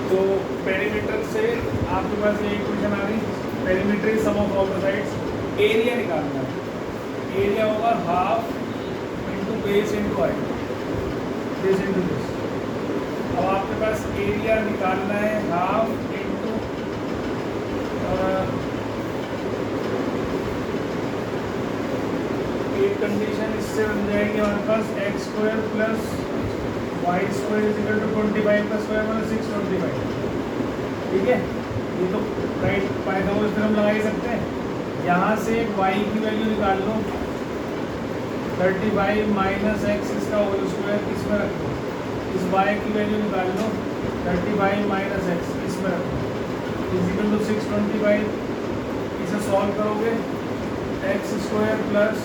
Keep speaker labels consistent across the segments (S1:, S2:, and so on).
S1: तो पेरीमीटर से आपके पास ये इक्वेशन आ रही, perimeter is sum of all the sides. Area निकालना है, एरिया होगा half into base into height, this into this. अब आपके पास एरिया निकालना है हाफ इंटू एक कंडीशन इससे बन जाएगी हमारे पास X square plus Y square is equal to 25 का स्क्वायर मतलब 625। ठीक है, ये तो राइट पाइथागोरस थ्योरम लगा ही सकते हैं। यहाँ से वाई की वैल्यू निकाल लो, 35 माइनस एक्स इसका होल स्क्वायर इसमें रख दो, इस वाई की वैल्यू निकाल लो 35 माइनस एक्स इसमें रख दो, इज इक्वल टू 625। इसे सॉल्व करोगे एक्स स्क्वायर प्लस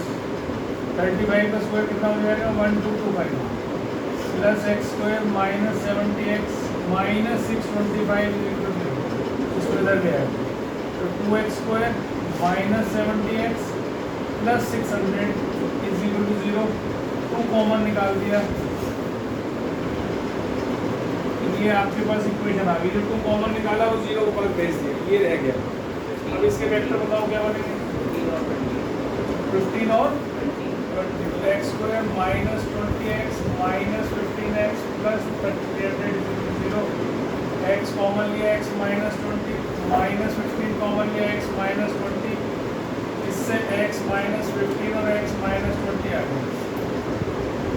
S1: 35 का स्क्वायर कितना हो जाएगा 1225 plus x square minus 70x minus 625 इसको इधर गया है, तो 2x square minus 70x plus 600 is equal to 0। 2 common निकाल दिया, ये आपके पास इक्वेशन आ गई। जो 2 कॉमन निकाला वो 0 ऊपर भेज दिया, ये रह गया। अब इसके वेक्टर बताओ क्या बनेंगे, 15 और 20, तो x square minus 20x minus 15x plus 0। X common लिया x माइनस 20 माइनस 15 कॉमन लिया x माइनस 20, इससे x माइनस 15 और x माइनस 20 आ गया।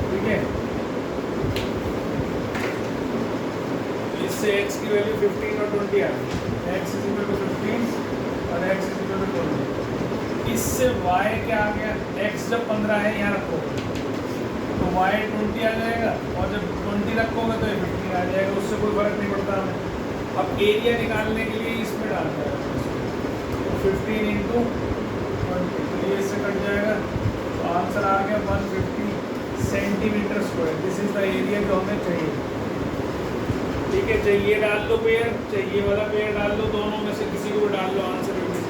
S1: ठीक है, इससे x की वैल्यू 15 और 20 आ गई, x इज इक्वल टू 15 और x इज इक्वल टू 20। इससे y क्या आ गया, x जब 15 है यहाँ रखोगे तो y 20 आ जाएगा, और जब 20 रखोगे तो ये 15 आ जाएगा, उससे कोई फर्क नहीं पड़ता हमें। अब एरिया निकालने के लिए इसमें डालना है, तो 15 इंटू 20, तो ये इससे कट जाएगा, तो आंसर आ गया 150 centimetre square. This is the area जो हमें चाहिए। ठीक है, चाहिए डाल लो पेयर, चाहिए वाला पेयर डाल लो, दोनों में से किसी को भी डाल लो, आंसर भी चाहिए।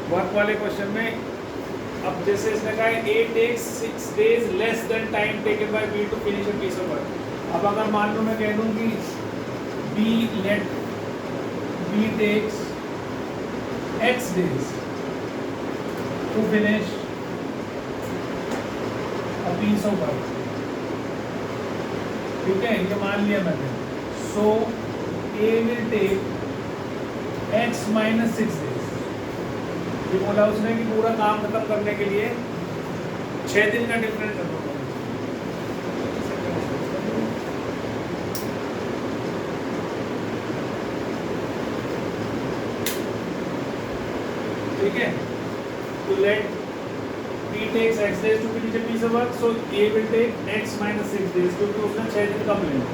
S1: वर्क वाले क्वेश्चन में अब जैसे इसने कहा है A takes 6 days less than time taken by B to finish a piece of work। अब अगर मान लो मैं कह दूं कि B takes X days to finish a piece of work। ठीक है, ये मान लिया मैंने। So A will take X minus 6 days। ये बोला उसने कि पूरा काम खत्म करने के लिए 6 दिन का डिफरेंस रखो। ठीक है, तो late B takes X days to finish a piece of work, so A will take X minus 6 days, क्योंकि उसने 6 दिन कम लेना।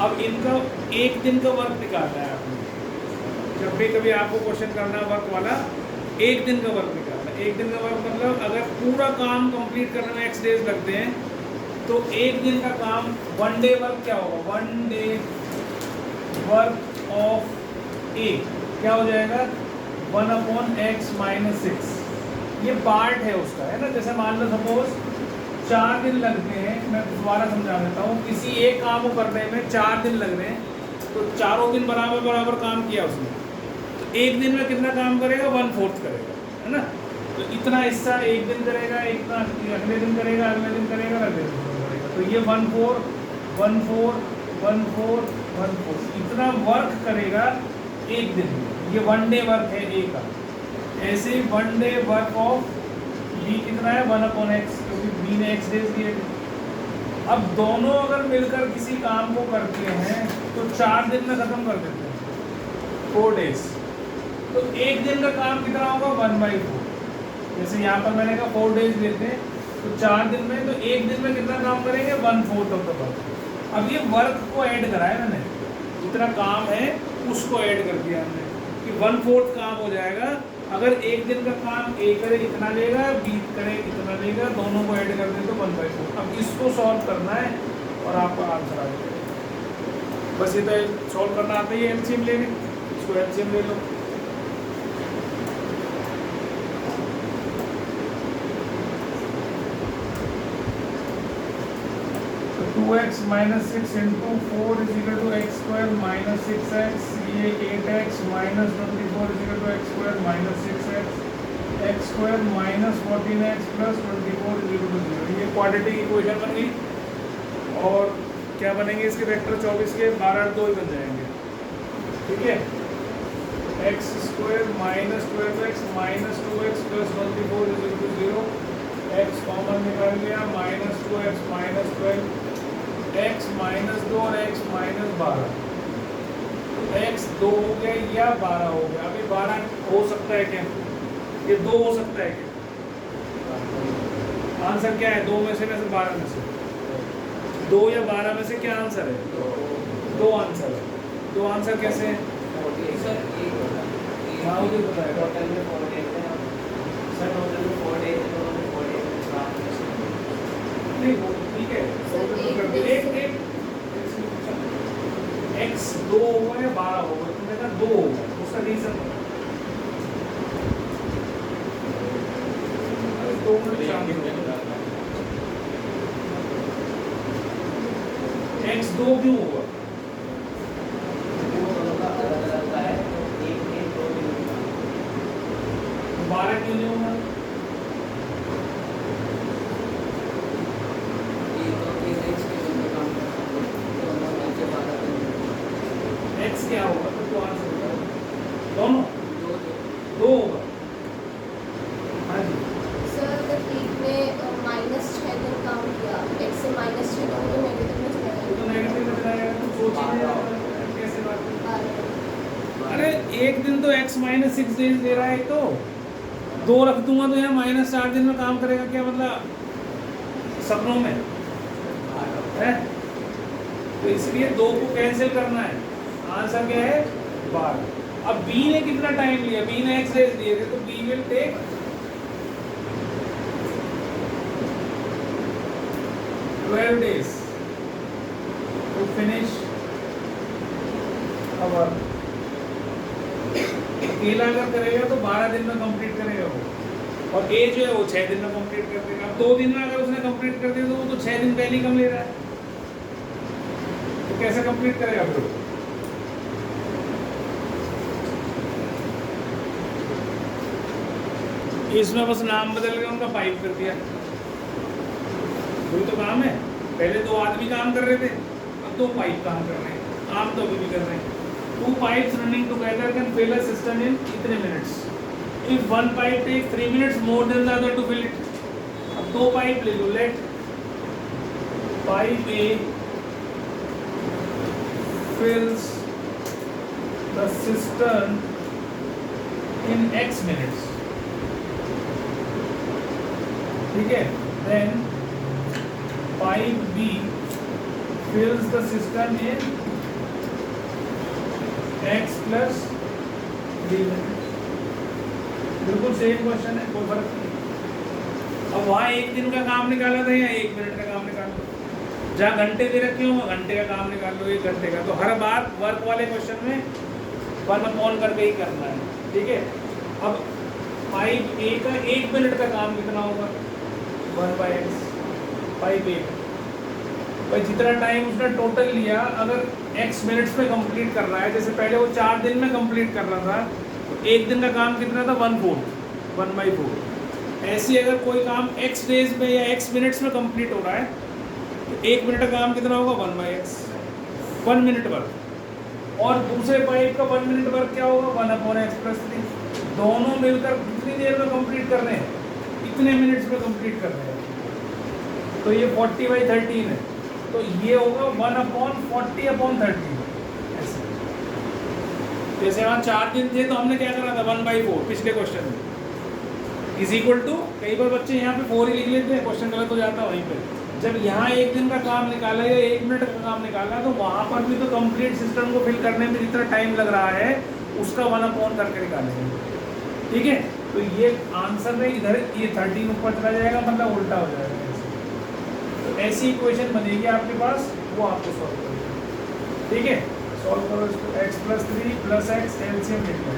S1: अब इनका एक दिन का वर्क निकालना है आपने। जब भी कभी आपको क्वेश्चन करना वर्क वाला, एक दिन का वर्क निकालना। एक दिन का वर्क मतलब अगर पूरा काम कंप्लीट करने में x डेज लगते हैं, तो एक दिन का काम 1 डे वर्क क्या होगा, 1 डे वर्क ऑफ A क्या हो जाएगा 1/x माइनस 6। ये पार्ट है उसका, है ना। जैसे मान लो सपोज 4 दिन लगते हैं, मैं दोबारा समझा देता हूँ, किसी एक काम को करने में 4 दिन लग रहे हैं, तो चारों दिन बराबर बराबर काम किया उसने, तो एक दिन में कितना काम करेगा 1/4 करेगा, है ना। तो इतना हिस्सा एक दिन करेगा, इतना अगले दिन करेगा, अगले दिन करेगा, अगले दिन करेगा, तो ये 1/4 1/4 1/4 1/4 इतना वर्क करेगा एक दिन में। ये 1 डे वर्क है A का। ऐसे ही 1 डे वर्क ऑफ B कितना है 1/x, क्योंकि B ने x डेज दिए थे। अब दोनों अगर मिलकर किसी काम को करते हैं तो 4 दिन में खत्म कर देते हैं, 4 डेज। तो एक दिन का काम कितना होगा 1/4। जैसे यहाँ पर मैंने कहा 4 डेज लेते हैं, तो 4 दिन में, तो एक दिन में कितना काम करेंगे 1/4 ऑफ द वर्क। अब ये वर्क को ऐड करा है मैंने, जितना काम है उसको ऐड कर दिया हमने कि 1/4 काम हो जाएगा। अगर एक दिन का काम ए करे इतना लेगा, बी करे इतना लेगा, दोनों को ऐड कर दे तो 1/4। अब इसको सॉल्व करना है और आपका आंसर आ जाएगा। बस ये तो सॉल्व करना आता ही है, एलसीएम लेने, इसको एलसीएम ले लो। तो 2x - 6 × 4 = x² - 6x, ये 8x - 24 = x² - 6x, x² - 14x + 24 = 0। ये क्वाड्रेटिक इक्वेशन बन गई। और क्या बनेंगे इसके वेक्टर 24 के? 12 और 2 ही बन जाएंगे। ठीक है, x² - 12x - 2x + 24 = 0। x common निकाल लिया, -2x - 12, x - 2 और x - 12, x 2 हो गया या 12 हो गया। अभी 12 हो सकता है क्या? ये 2 हो सकता है क्या? आंसर क्या है? 2 में से 12 में से 2 या 12 में से क्या आंसर है? 2 आंसर है। 2 आंसर कैसे हैं? हाँ मुझे बताएगा। ठीक है, x 2 होगा या 12 होगा? तुमने कहा 2 होगा, उसका रीजन 2 मिनट x 2 क्यों होगा? 12 क्यों नहीं होगा? x क्या होगा? तो आंसर बताओ। दोनों 2 होगा। हाँ जी
S2: सर, अगर एक में -6 दिन काम किया, x से -6 तो नेगेटिव में चला जाएगा।
S1: तो नेगेटिव में जाएगा, तो सोचिए कैसे बात है। अरे एक दिन तो x - 6 डेज दे रहा है, तो 2 रख दूंगा तो यहाँ -4 दिन में काम करेगा। क्या मतलब? सपनों में है? तो इसलिए 2 को कैंसिल करना है। आंसर क्या है? 12। अब b ने कितना टाइम लिया? b ने x डेज दिए थे, तो b will take 12 days to finish a work। अकेला अगर करेगा तो 12 दिन में कंप्लीट करेगा वो, और ए जो है वो 6 दिन में कंप्लीट कर देगा। अब 2 दिन में अगर उसने कंप्लीट कर दिया तो वो तो 6 दिन पहले ही कम ले रहा है, तो कैसे कंप्लीट करेगा फिर? इसमें बस नाम बदल के उनका पाइप कर दिया, वही तो काम है। पहले 2 आदमी काम कर रहे थे, अब 2 पाइप काम कर रहे हैं। काम तो अभी भी कर रहे हैं। 2 pipes running together can fill a system in इतने minutes. If one pipe takes 3 minutes more than the other to fill it. अब 2 पाइप ले लो। Let pipe A fills the cistern in x minutes. ठीक है, then pipe B fills the cistern in x plus 3 minutes। बिल्कुल same question है, कोई फर्क नहीं। अब वहाँ 1 दिन का काम निकाला था या 1 मिनट का काम निकाला? जहाँ घंटे दे रखे हो घंटे का काम निकाल लो, 1 घंटे का। तो हर बार वर्क वाले क्वेश्चन में 1/, करके ही करना है। ठीक है, अब पाइप ए का 1 मिनट का काम कितना होगा? 1/x। पाइप ए भाई जितना टाइम उसने टोटल लिया, अगर x मिनट्स में कंप्लीट कर रहा है, जैसे पहले वो 4 दिन में कंप्लीट कर रहा था, तो 1 दिन का काम कितना था? 1/4। ऐसे ही अगर कोई काम x डेज में या x मिनट्स में कंप्लीट हो रहा है, तो 1 मिनट का काम कितना होगा? 1/x, 1 minute work. और दूसरे पाइप का 1 मिनट वर्क क्या होगा? 1/x + 3। दोनों मिलकर कितनी देर में कंप्लीट कर रहे हैं? इतने मिनट्स में कंप्लीट कर रहे हैं। तो ये 40/13 है, तो ये होगा 1/40/13। ऐसे जैसे वहाँ 4 दिन थे तो हमने क्या करा था? 1/4 पिछले क्वेश्चन में इज इक्वल टू, कई बार बच्चे यहाँ पे 4 ही लिख लेते हैं, क्वेश्चन गलत हो जाता है वहीं पे। जब यहाँ 1 दिन का काम निकाला या 1 मिनट का काम निकाला तो वहाँ पर भी तो कंप्लीट सिस्टम को फिल करने में जितना टाइम लग रहा है उसका 1/, करके निकालेंगे। ठीक है, तो ये आंसर में इधर ये 13 ऊपर चला जाएगा, मतलब उल्टा हो जाएगा। तो ऐसी इक्वेशन बनेगी आपके पास, वो आपको सॉल्व करेंगे। ठीक है, सॉल्व करो इसको। x+3 + x एलसीएम निकले।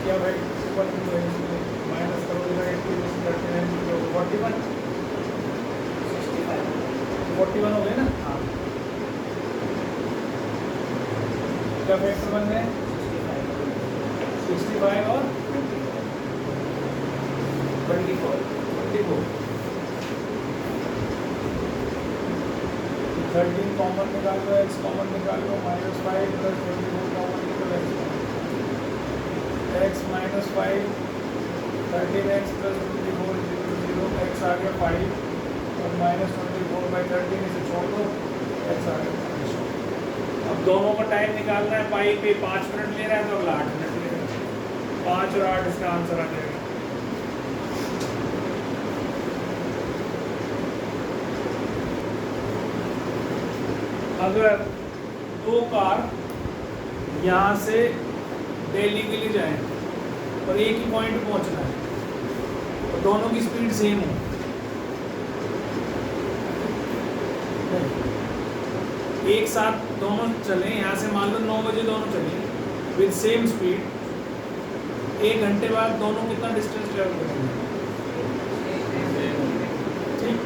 S1: क्या भाई माइनस करोगे 41 41 हो गए ना। हाँ, क्या फैक्टर बन गए 65 और 24 13 कॉमन निकाल लो, x कॉमन निकाल लो, -5 + 24 कॉमन निकाल लो, x - 5 13x + 24 0 x आ गया 5 और -24/13 इसे छोड़ दो, x आ गया 5। अब दोनों का टाइम निकालना है, पाई पे 5 मिनट ले रहा है तो अगला 8 मिनट ले रहा है। 5 और 8 इसका आंसर आ जाएगा। अगर 2 कार यहाँ से दिल्ली के लिए जाएं और एक ही पॉइंट पहुंचना है और दोनों की स्पीड सेम हो, एक साथ दोनों चलें, यहाँ से मान लो 9 बजे दोनों चलें विद सेम स्पीड, 1 घंटे बाद दोनों कितना डिस्टेंस ट्रेवल करेंगे? ठीक,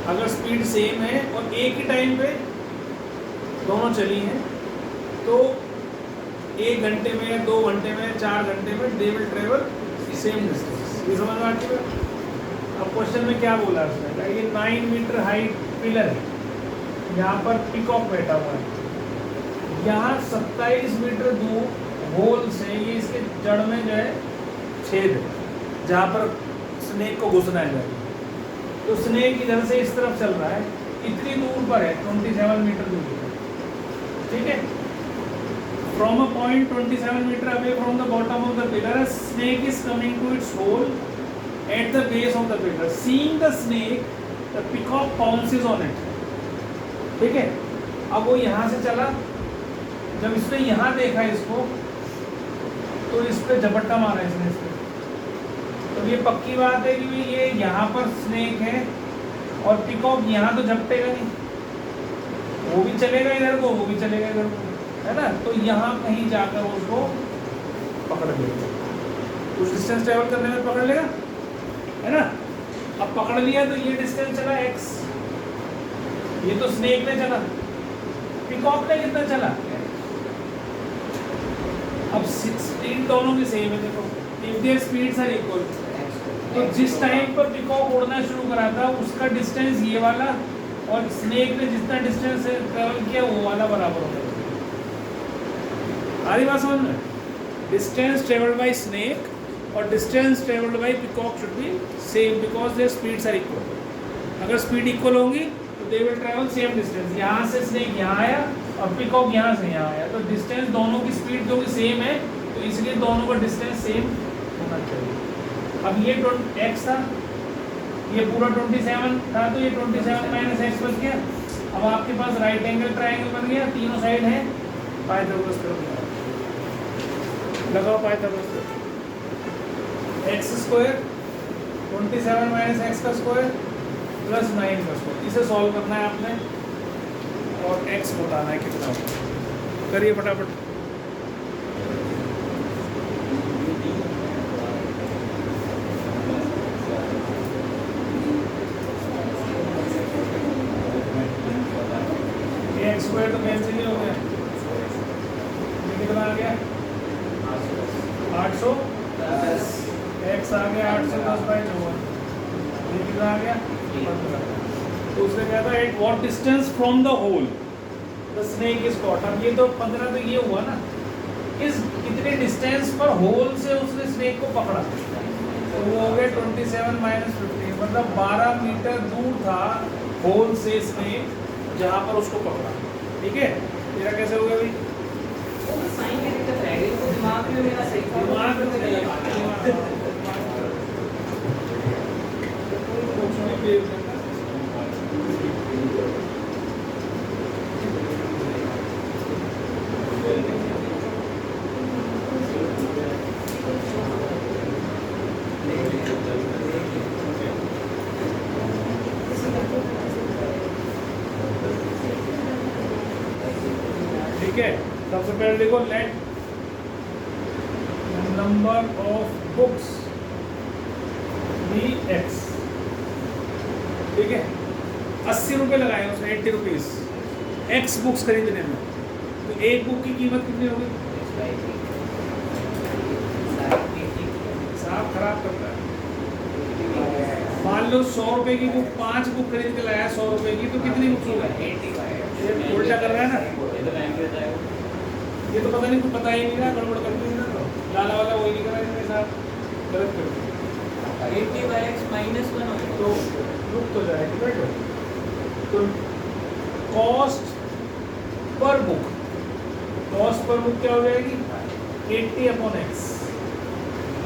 S1: अगर स्पीड सेम है और एक ही टाइम पे दोनों चली हैं तो 1 घंटे में या 2 घंटे में 4 घंटे में they will travel same distance. ये समझ में आती है? अब क्वेश्चन में क्या बोला है उसने, ये 9 मीटर हाइट पिलर है, यहाँ पर पिकॉक बैठा हुआ है, यहाँ 27 मीटर दूर होल से ये इसके जड़ में जो है छेद है जहाँ पर स्नेक को घुसना है जाके। तो स्नेक इधर से इस तरफ चल रहा है, इतनी दूर पर है, 27 मीटर दूर है। ठीक है, from a point 27 meter away from the bottom of the pillar, a snake is coming to its hole at the base of the pillar. Seeing the snake, the peacock pounces on it. ठीक है, अब वो यहाँ से चला, जब इसने यहाँ देखा इसको तो इस पे झपट्टा मारा इसने इस पे। तो ये पक्की बात है कि ये यहाँ पर स्नेक है और पिकॉक यहाँ तो झपटेगा नहीं, वो भी चलेगा इधर को, वो भी चलेगा इधर को, है ना। तो यहाँ कहीं जाकर उसको पकड़ लेगा, कुछ डिस्टेंस ट्रेवल करने में पकड़ लेगा, है ना। अब पकड़ लिया तो ये डिस्टेंस चला x, ये तो स्नेक ने चला, पिकॉक ने कितना चला। अब स्पीड दोनों की सेम है, देखो if their speeds are equal, तो जिस टाइम पर पिकॉक उड़ना शुरू करा था उसका डिस्टेंस ये वाला और स्नेक ने जितना डिस्टेंस ट्रेवल किया वो वाला बराबर होगा। आधी बात समझ में? डिस्टेंस ट्रेवल्ड बाय स्नेक और distance travelled by peacock should be same because their speeds are equal. अगर स्पीड इक्वल होंगी तो they will travel same distance. यहाँ से स्नेक यहाँ आया और पिकॉक यहाँ से यहाँ आया, तो डिस्टेंस दोनों की स्पीड जो कि सेम है तो इसलिए दोनों का डिस्टेंस सेम होना चाहिए। अब ये x था, ये पूरा 27 था, तो ये 27 - x बच गया। अब आपके पास राइट एंगल ट्रायंगल बन गया, तीनों साइड है, पाइथागोरस थ्योरम लगाओ। पाइथागोरस x² 27 - x² + 9 का स्क्वायर, इसे सॉल्व करना है आपने और x बताना है कितना होगा। करिए फटाफट। x² तो कैंसिल ही हो गया, ये कितना आ गया 800, x आ गया 810/4, ये कितना आ गया 15। तो उसने कहा था at what distance from the hole the snake is caught. अब ये तो 15 तो ये हुआ ना, इस कितने डिस्टेंस पर होल से उसने स्नेक को पकड़ा, तो वो हो गया 27 माइनस 15, मतलब 12 मीटर दूर था होल से स्नेक जहाँ पर उसको पकड़ा। ठीक है, तेरा कैसे हो गया भाई?
S3: साइन की दिक्कत रह गई, तो दिमाग में मेरा सही था।
S1: दिमाग में नहीं लगा। ठीक है, सबसे पहले देखो let number of books be x. ठीक है, 80 रुपये लगाए उसने, 80 रुपीज़ एक्स बुक्स खरीदने में, तो एक बुक की कीमत कितनी होगी? साहब खराब करता है। मान लो 100 रुपये की बुक, 5 बुक खरीद के लाया 100 रुपये की, तो कितनी बुक्स होगी? ये उल्टा कर रहा है ना, ये तो पता नहीं, कुछ पता ही नहीं रहा, गड़बड़ कर दी ना, तो लाला वाला वही नहीं करा इसके साथ, गलत कर दिया।
S3: 80/x -1 होगा
S1: तो रुक तो जाएगी बैठो। तो cost per book, cost per book क्या हो जाएगी? 80/x।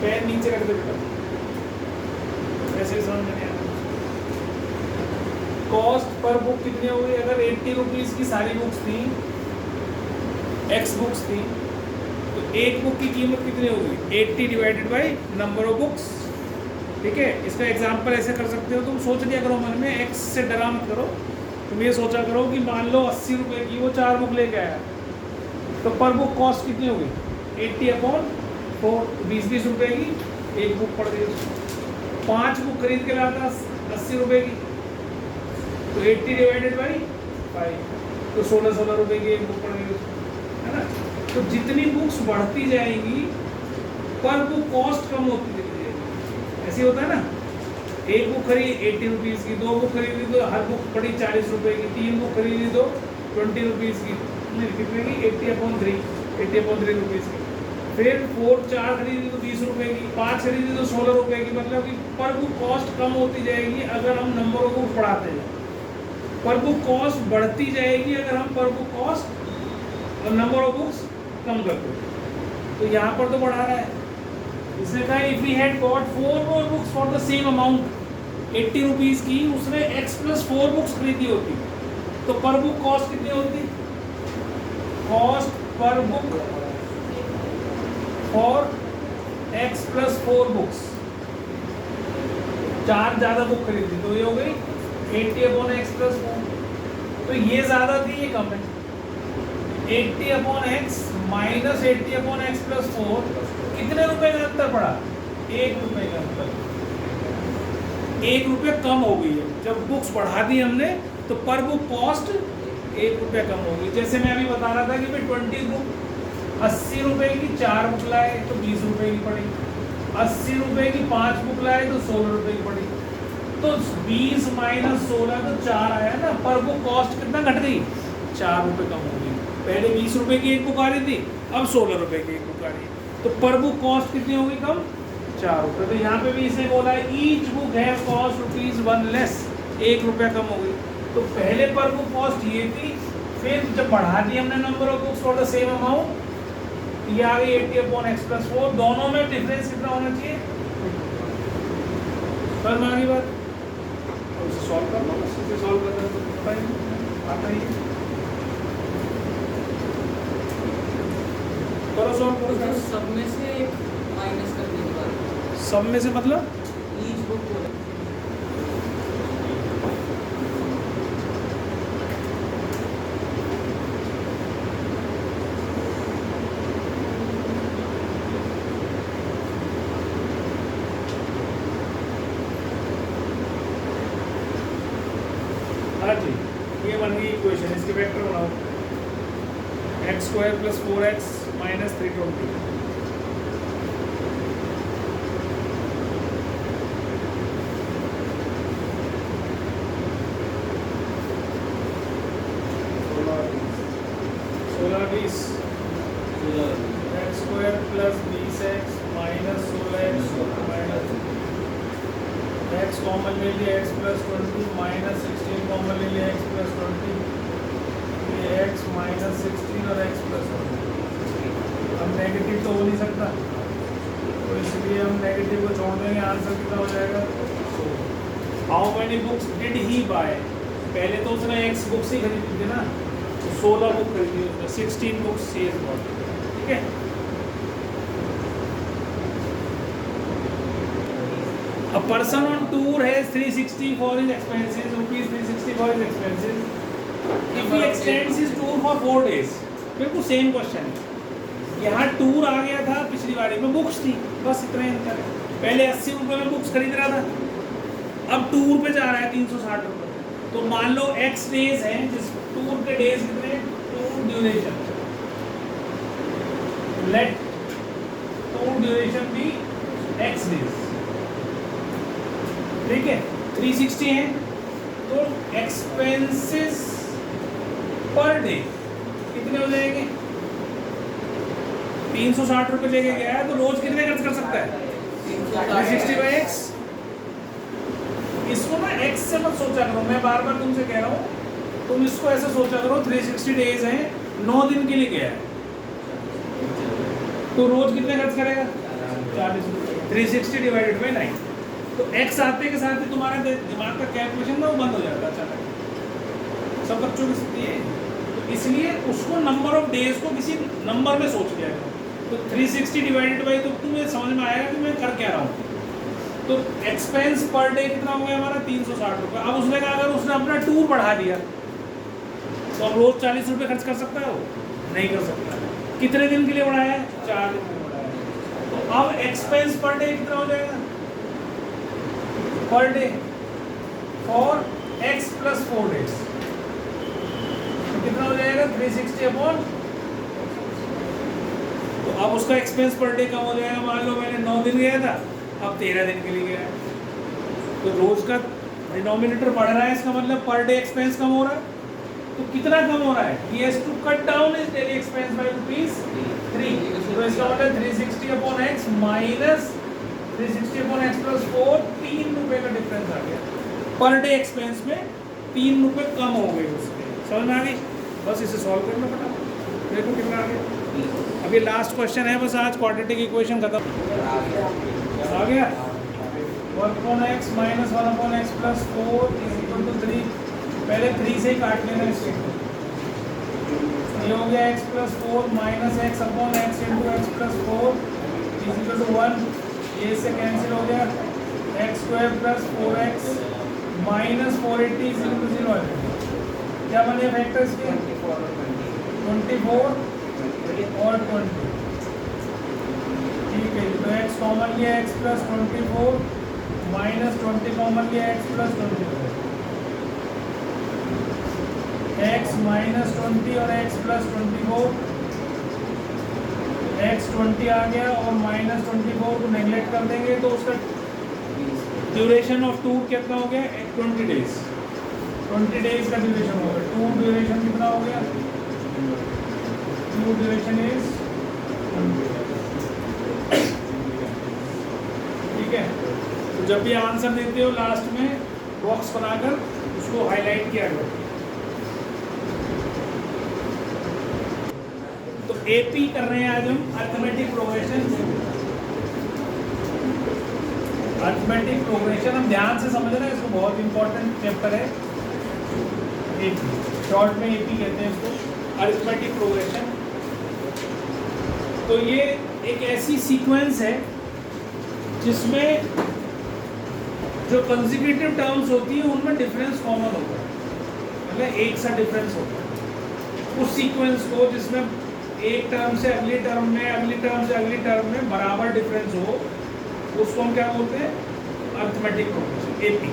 S1: पेन नीचे रख दे बेटा, ऐसे ही समझ में नहीं आता। कॉस्ट पर बुक कितनी हो गई? अगर 80 रुपीज़ की सारी बुक्स थी, एक्स बुक्स थी, तो एक बुक की कीमत कितनी होगी? 80 divided by number of books. ठीक है, इसका एग्जांपल ऐसे कर सकते हो, तुम सोच लिया करो मन में, एक्स से डरा मत करो, तुम ये सोचा करो कि मान लो 80 रुपये की वो 4 बुक लेके आया, तो पर बुक कॉस्ट कितनी होगी? 80/4, 20 रुपये की एक बुक पड़ गई उसको। 5 बुक खरीद के लाता 80 रुपये की, तो 80 डिवाइडेड बाई 5, तो 16 रुपये की एक बुक पड़ गई उसको, है ना। तो जितनी बुक्स बढ़ती जाएंगी पर बुक कॉस्ट कम होती जाएगी। ऐसे होता है ना, एक बुक खरीदी 80 रुपीज़ की, 2 बुक खरीदी तो हर बुक पड़ी 40 रुपये की, 3 बुक खरीदी तो 20 रुपीज़ की, कितने की? 80/3 रुपीज़ की। फिर 4 खरीदी तो 20 रुपये की, 5 खरीदी तो 16 रुपये की, मतलब कि पर बुक कॉस्ट कम होती जाएगी अगर हम नंबर ऑफ बुक बढ़ाते जाए, पर बुक कॉस्ट बढ़ती जाएगी अगर हम पर बुक कॉस्ट और नंबर ऑफ बुक्स कम करते हैं। तो यहाँ पर तो बढ़ा रहा है, इसने कहा if we had got 4 more books for the same amount 80 rupees की, उसने x + 4 बुक्स खरीदी होती, तो पर बुक कॉस्ट कितनी होती? Cost per book for x + 4 books, 4 ज़्यादा बुक खरीदी तो ये हो गई 80/x + 4, तो ये ज़्यादा थी, ये कम है। 80/x - 80/x + 4, कितने रुपए का अंतर पड़ा? 1 रुपये का अंतर, 1 रुपये कम हो गई है। जब बुक्स बढ़ा दी हमने तो पर बुक कॉस्ट 1 रुपये कम हो गई। जैसे मैं अभी बता रहा था कि भाई 20 बुक 80 रुपये की 4 बुक लाए तो 20 रुपये की पड़ी, 80 रुपये की 5 बुक लाए तो 16 रुपये की पड़ी, तो 20 - 16 तो 4 आया ना, पर बुक कॉस्ट कितना घट गई? 4 रुपये कम हो गई। पहले 20 रुपये की एक बुक आ रही थी, अब 16 रुपये की एक बुक आ रही है, तो पर बुक कॉस्ट कितनी होगी? कम, 4 रुपये। तो यहाँ पे भी इसने बोला है ईच बुक है कॉस्ट ₹1 लेस, 1 रुपया कम हो गई। तो पहले पर बुक कॉस्ट ये थी, फिर जब बढ़ा दी हमने number of books for the same amount, ये आ गई 80/x + 4, दोनों में डिफरेंस कितना होना चाहिए? समझ में आ गई बात? अब इसे सॉल्व कर लो, इसे सॉल्व करना तो पता ही आता ही है। करो सॉल्व करो
S3: तो सब में से माइनस करने के बाद
S1: सब में से मतलब
S3: ईच बुक को
S1: हाँ जी, ये बन गई इक्वेशन, इसके वेक्टर बनाओ, x² + 4x - 320। 20 x square plus 20x minus 16x minus x common ले लिया x प्लस 20 माइनस 16 कॉमन ले लिया x प्लस 20, ये x माइनस 16 और x प्लस 20। अब नेगेटिव तो हो नहीं सकता, तो इसलिए हम नेगेटिव को छोड़ देंगे। आंसर कितना हो जाएगा? How many books did he buy? पहले तो उसने x बुक्स ही खरीदी थी ना, तो 16 बुक खरीदी उसने, 16 बुक्स ही इज बॉट। ठीक है, A person on tour has 360 for his expenses, rupees 360 for his expenses. If he extends his tour for 4 days, बिल्कुल सेम क्वेश्चन है। यहाँ टूर आ गया था, पिछली बारी में बुक्स थी, बस इतना ही अंतर है। पहले 80 रुपये में बुक्स खरीद रहा था, अब टूर पे जा रहा है 360 रुपये। तो मान लो x डेज हैं, जिस टूर के डेज कितने? Tour duration, let tour duration भी x डेज। ठीक है, 360 है, तो एक्सपेंसेस पर डे कितने हो जाएंगे? 360 रुपये लेके गया है, तो रोज कितने खर्च कर सकता है? 360 बाई x। इसको ना x से मत सोचा करो, मैं बार बार तुमसे कह रहा हूँ, तुम इसको ऐसे सोचा करो 360 डेज हैं, 9 दिन के लिए गया है, तो रोज कितने खर्च करेगा? 40 रुपये। 360 डिवाइडेड बाई 9, तो x आते के साथ ही तुम्हारा दिमाग का कैलकुलेशन ना वो बंद हो जाता है अचानक। सब बच्चों की स्थिति है, तो इसलिए उसको नंबर ऑफ डेज को किसी नंबर में सोच लिया करो। तो 360 डिवाइडेड बाई, तो तुम्हें समझ में आएगा कि मैं कर क्या रहा हूँ। तो एक्सपेंस पर डे कितना हो गया हमारा? 360 रुपये। अब उसने कहा अगर उसने अपना टूर बढ़ा दिया तो अब रोज 40 रुपये खर्च कर सकता है? वो नहीं कर सकता। कितने दिन के लिए बढ़ाया है? 4 दिन के लिए बढ़ाया है। तो अब एक्सपेंस पर डे कितना हो जाएगा? Per day for x plus 4 days, तो कितना हो जाएगा? 360 अपॉन। तो अब उसका एक्सपेंस पर डे कम हो जाएगा। मान लो मैंने 9 दिन गया था, अब 13 दिन के लिए गया है, तो रोज का डिनोमिनेटर बढ़ रहा है, इसका मतलब पर डे एक्सपेंस कम हो रहा है। तो कितना कम हो रहा है? he has to cut down his daily expense by ₹3। तो इसका मतलब 360 upon x minus 360 upon x plus 4, 3 रुपये का डिफरेंस आ गया। पर डे एक्सपेंस में 3 रुपये कम हो गए उसके। समझ में आ गई? बस इसे सॉल्व करना पड़ा, देखो कितना आ गया। अब ये लास्ट क्वेश्चन है, बस आज क्वाड्रेटिक इक्वेशन खत्म। आ गया 1 upon x minus 1 upon x plus 4 is equal to 3। पहले 3 से ही काट लेना इसको। ये हो गया x plus 4 minus x upon x into x plus 4 is equal to 1। ये से कैंसिल हो गया, x square plus 4x minus 480 is equal to 0 है। क्या बने फैक्टर्स के? 24 और 20। ठीक है, तो x कॉमन लिया x प्लस 24 माइनस 20 कॉमन लिया x प्लस 24, x माइनस 20 और x प्लस 24, x 20 आ गया और माइनस 24 को नेगलेक्ट कर देंगे, तो उसका ड्यूरेशन ऑफ टूर कितना हो गया? 20 डेज। 20 डेज का ड्यूरेशन हो गया। टूर ड्यूरेशन कितना हो गया? Tour duration is 20। ठीक है, तो जब भी आंसर देते हो लास्ट में बॉक्स बनाकर उसको हाईलाइट किया करो। तो एपी कर रहे हैं आज हम, अरिथमेटिक प्रोग्रेशन। अरिथमेटिक प्रोग्रेशन हम ध्यान से समझ रहे हैं, इसको बहुत इंपॉर्टेंट चैप्टर है। एपी शॉर्ट में एपी कहते हैं इसको, अरिथमेटिक प्रोग्रेशन। तो ये एक ऐसी सीक्वेंस है जिसमें जो कंसेक्यूटिव टर्म्स होती है उनमें डिफरेंस कॉमन होता है, मतलब एक सा डिफरेंस होता है। उस सीक्वेंस को जिसमें एक टर्म से अगली टर्म में, अगली टर्म से अगली टर्म में बराबर डिफरेंस हो, उसको हम क्या बोलते हैं? Arithmetic progression, AP.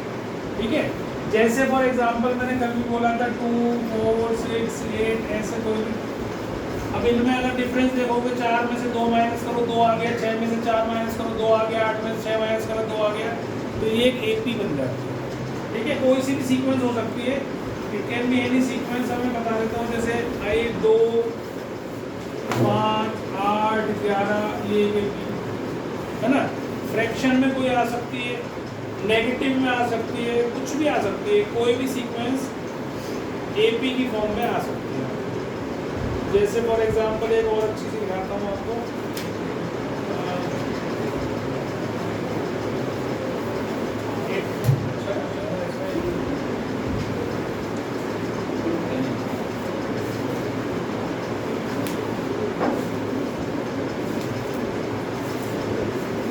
S1: ठीक है, जैसे फॉर एग्जांपल मैंने कल भी बोला था 2, 4, 6, 8 ऐसे कोई भी। अब इनमें अगर डिफरेंस देखोगे, 4 में से 2 माइनस करो 2 आ गया, 6 में से 4 माइनस करो 2 आ गया, 8 में से 6 माइनस करो 2 आ गया, तो ये एक एपी बन जाती है। ठीक है, कोई सी भी सीक्वेंस हो सकती है, it can be any sequence. मैं बता देता हूँ, जैसे I 2 ए पे बी, है ना। फ्रैक्शन में कोई आ सकती है, नेगेटिव में आ सकती है, कुछ भी आ सकती है, कोई भी सीक्वेंस ए पी की फॉर्म में आ सकती है। जैसे फॉर एग्जांपल एक और अच्छी सी दिखाता हूँ आपको।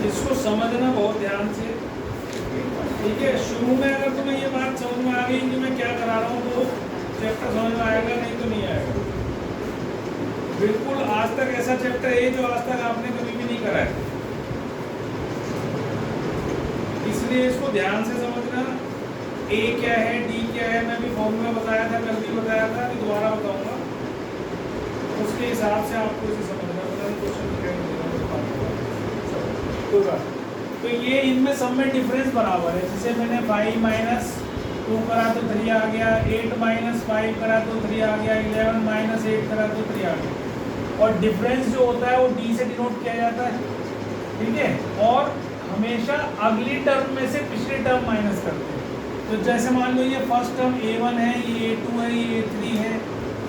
S1: इसको समझना बहुत ध्यान से, ठीक है। शुरू में अगर तुम्हें ये बात समझ में आ गई कि मैं क्या करा रहा हूँ तो चैप्टर समझ में आएगा, नहीं तो नहीं आएगा। बिल्कुल आज तक ऐसा चैप्टर है जो आज तक आपने कभी भी नहीं करा है, इसलिए इसको ध्यान से समझना। ए क्या है, डी क्या है, मैं भी फॉर्मूला बताया था, कल भी बताया था, अभी दोबारा बताऊंगा। उसके हिसाब से आपको इसे समझना कोई बात। तो ये इनमें सब में डिफरेंस बराबर है। जैसे मैंने 5 माइनस 2 करा तो 3 आ गया, 8 माइनस 5 करा तो 3 आ गया, 11 माइनस 8 करा तो 3 आ गया। और डिफरेंस जो होता है वो डी से डिनोट किया जाता है, ठीक है। और हमेशा अगली टर्म में से पिछली टर्म माइनस करते हैं। तो जैसे मान लो ये फर्स्ट टर्म a1 है, ये a2 है, ये a3 है,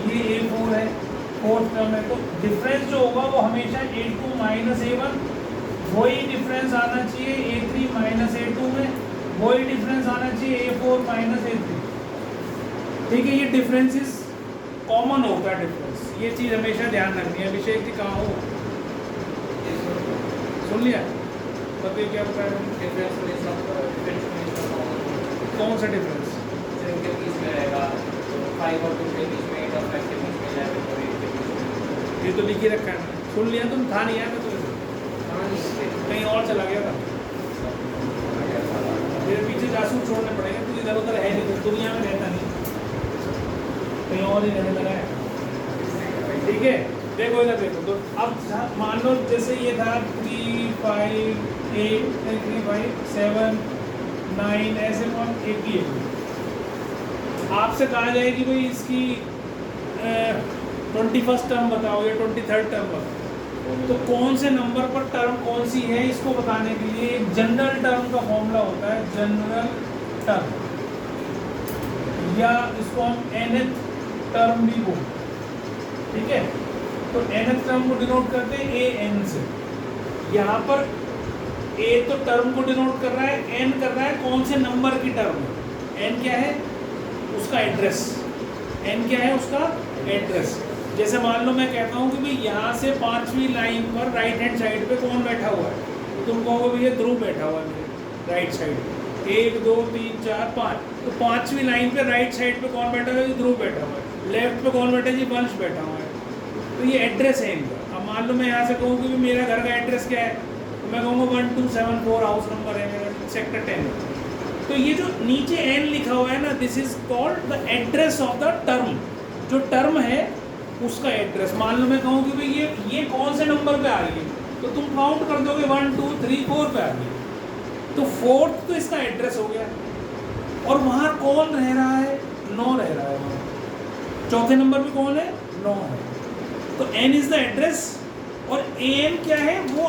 S1: ये a4 है, फोर्थ टर्म है। तो डिफरेंस जो होगा वो हमेशा a2 माइनस a1, वही डिफरेंस आना चाहिए a3 माइनस a2 में, वही डिफरेंस आना चाहिए a4 माइनस a3, ठीक है। ये डिफरेंसेस कॉमन होता है डिफरेंस, ये चीज़ हमेशा ध्यान रखनी है। विषय की कहाँ हो, सुन लिया, बताइए क्या बताया कौन सा डिफरेंस? ये तो लिख ही रखा है, सुन लिया तुम, था नहीं आया तो कहीं और चला गया था। मेरे पीछे जासूस छोड़ने पड़ेंगे, तू इधर उधर है नहीं, दुनिया में रहता नहीं, कहीं और ही रहने लगा है, ठीक है। देखो इधर देखो, तो अब मान लो जैसे ये था 3 5 8 3 5 7 9 ऐसे कौन 80 आपसे कहा जाए कि भाई इसकी 21st टर्म बताओ या 23rd टर्म बताओ, तो कौन से नंबर पर टर्म कौन सी है इसको बताने के लिए एक जनरल टर्म का फॉर्मूला होता है, जनरल टर्म, या इसको हम nth टर्म भी बोलते हैं, ठीक है। तो nth टर्म को डिनोट करते हैं an से। यहाँ पर a तो टर्म को डिनोट कर रहा है, n कर रहा है कौन से नंबर की टर्म है। n क्या है, उसका एड्रेस, n क्या है, उसका एड्रेस। जैसे मान लो मैं कहता हूँ कि भाई यहाँ से 5वीं लाइन पर राइट हैंड साइड पे कौन बैठा हुआ है, तो तुम कहोगे भैया ध्रुव बैठा हुआ है राइट साइड पे, 1 2 3 4 5, तो 5वीं लाइन पे राइट साइड पे कौन बैठा हुआ है, ध्रुव बैठा हुआ है। लेफ्ट पे कौन बैठा है जी, वंश बैठा हुआ है। तो ये एड्रेस है इनका। अब मान लो मैं यहाँ से कहूँ कि मेरा घर का एड्रेस क्या है, तो मैं कहूँगा 1274 हाउस नंबर है मेरा, सेक्टर 10। तो ये जो नीचे n लिखा हुआ है ना, this is called the address of the term. जो टर्म है उसका एड्रेस। मान लो मैं कहूँ कि भाई ये कौन से नंबर पे आ रही है, तो तुम काउंट कर दोगे 1 2 3 4 पे आ रही है, तो 4th तो इसका एड्रेस हो गया। और वहाँ कौन रह रहा है, 9 रह रहा है वहाँ। चौथे नंबर पे कौन है, 9 है। तो n इज द एड्रेस, और an क्या है, वो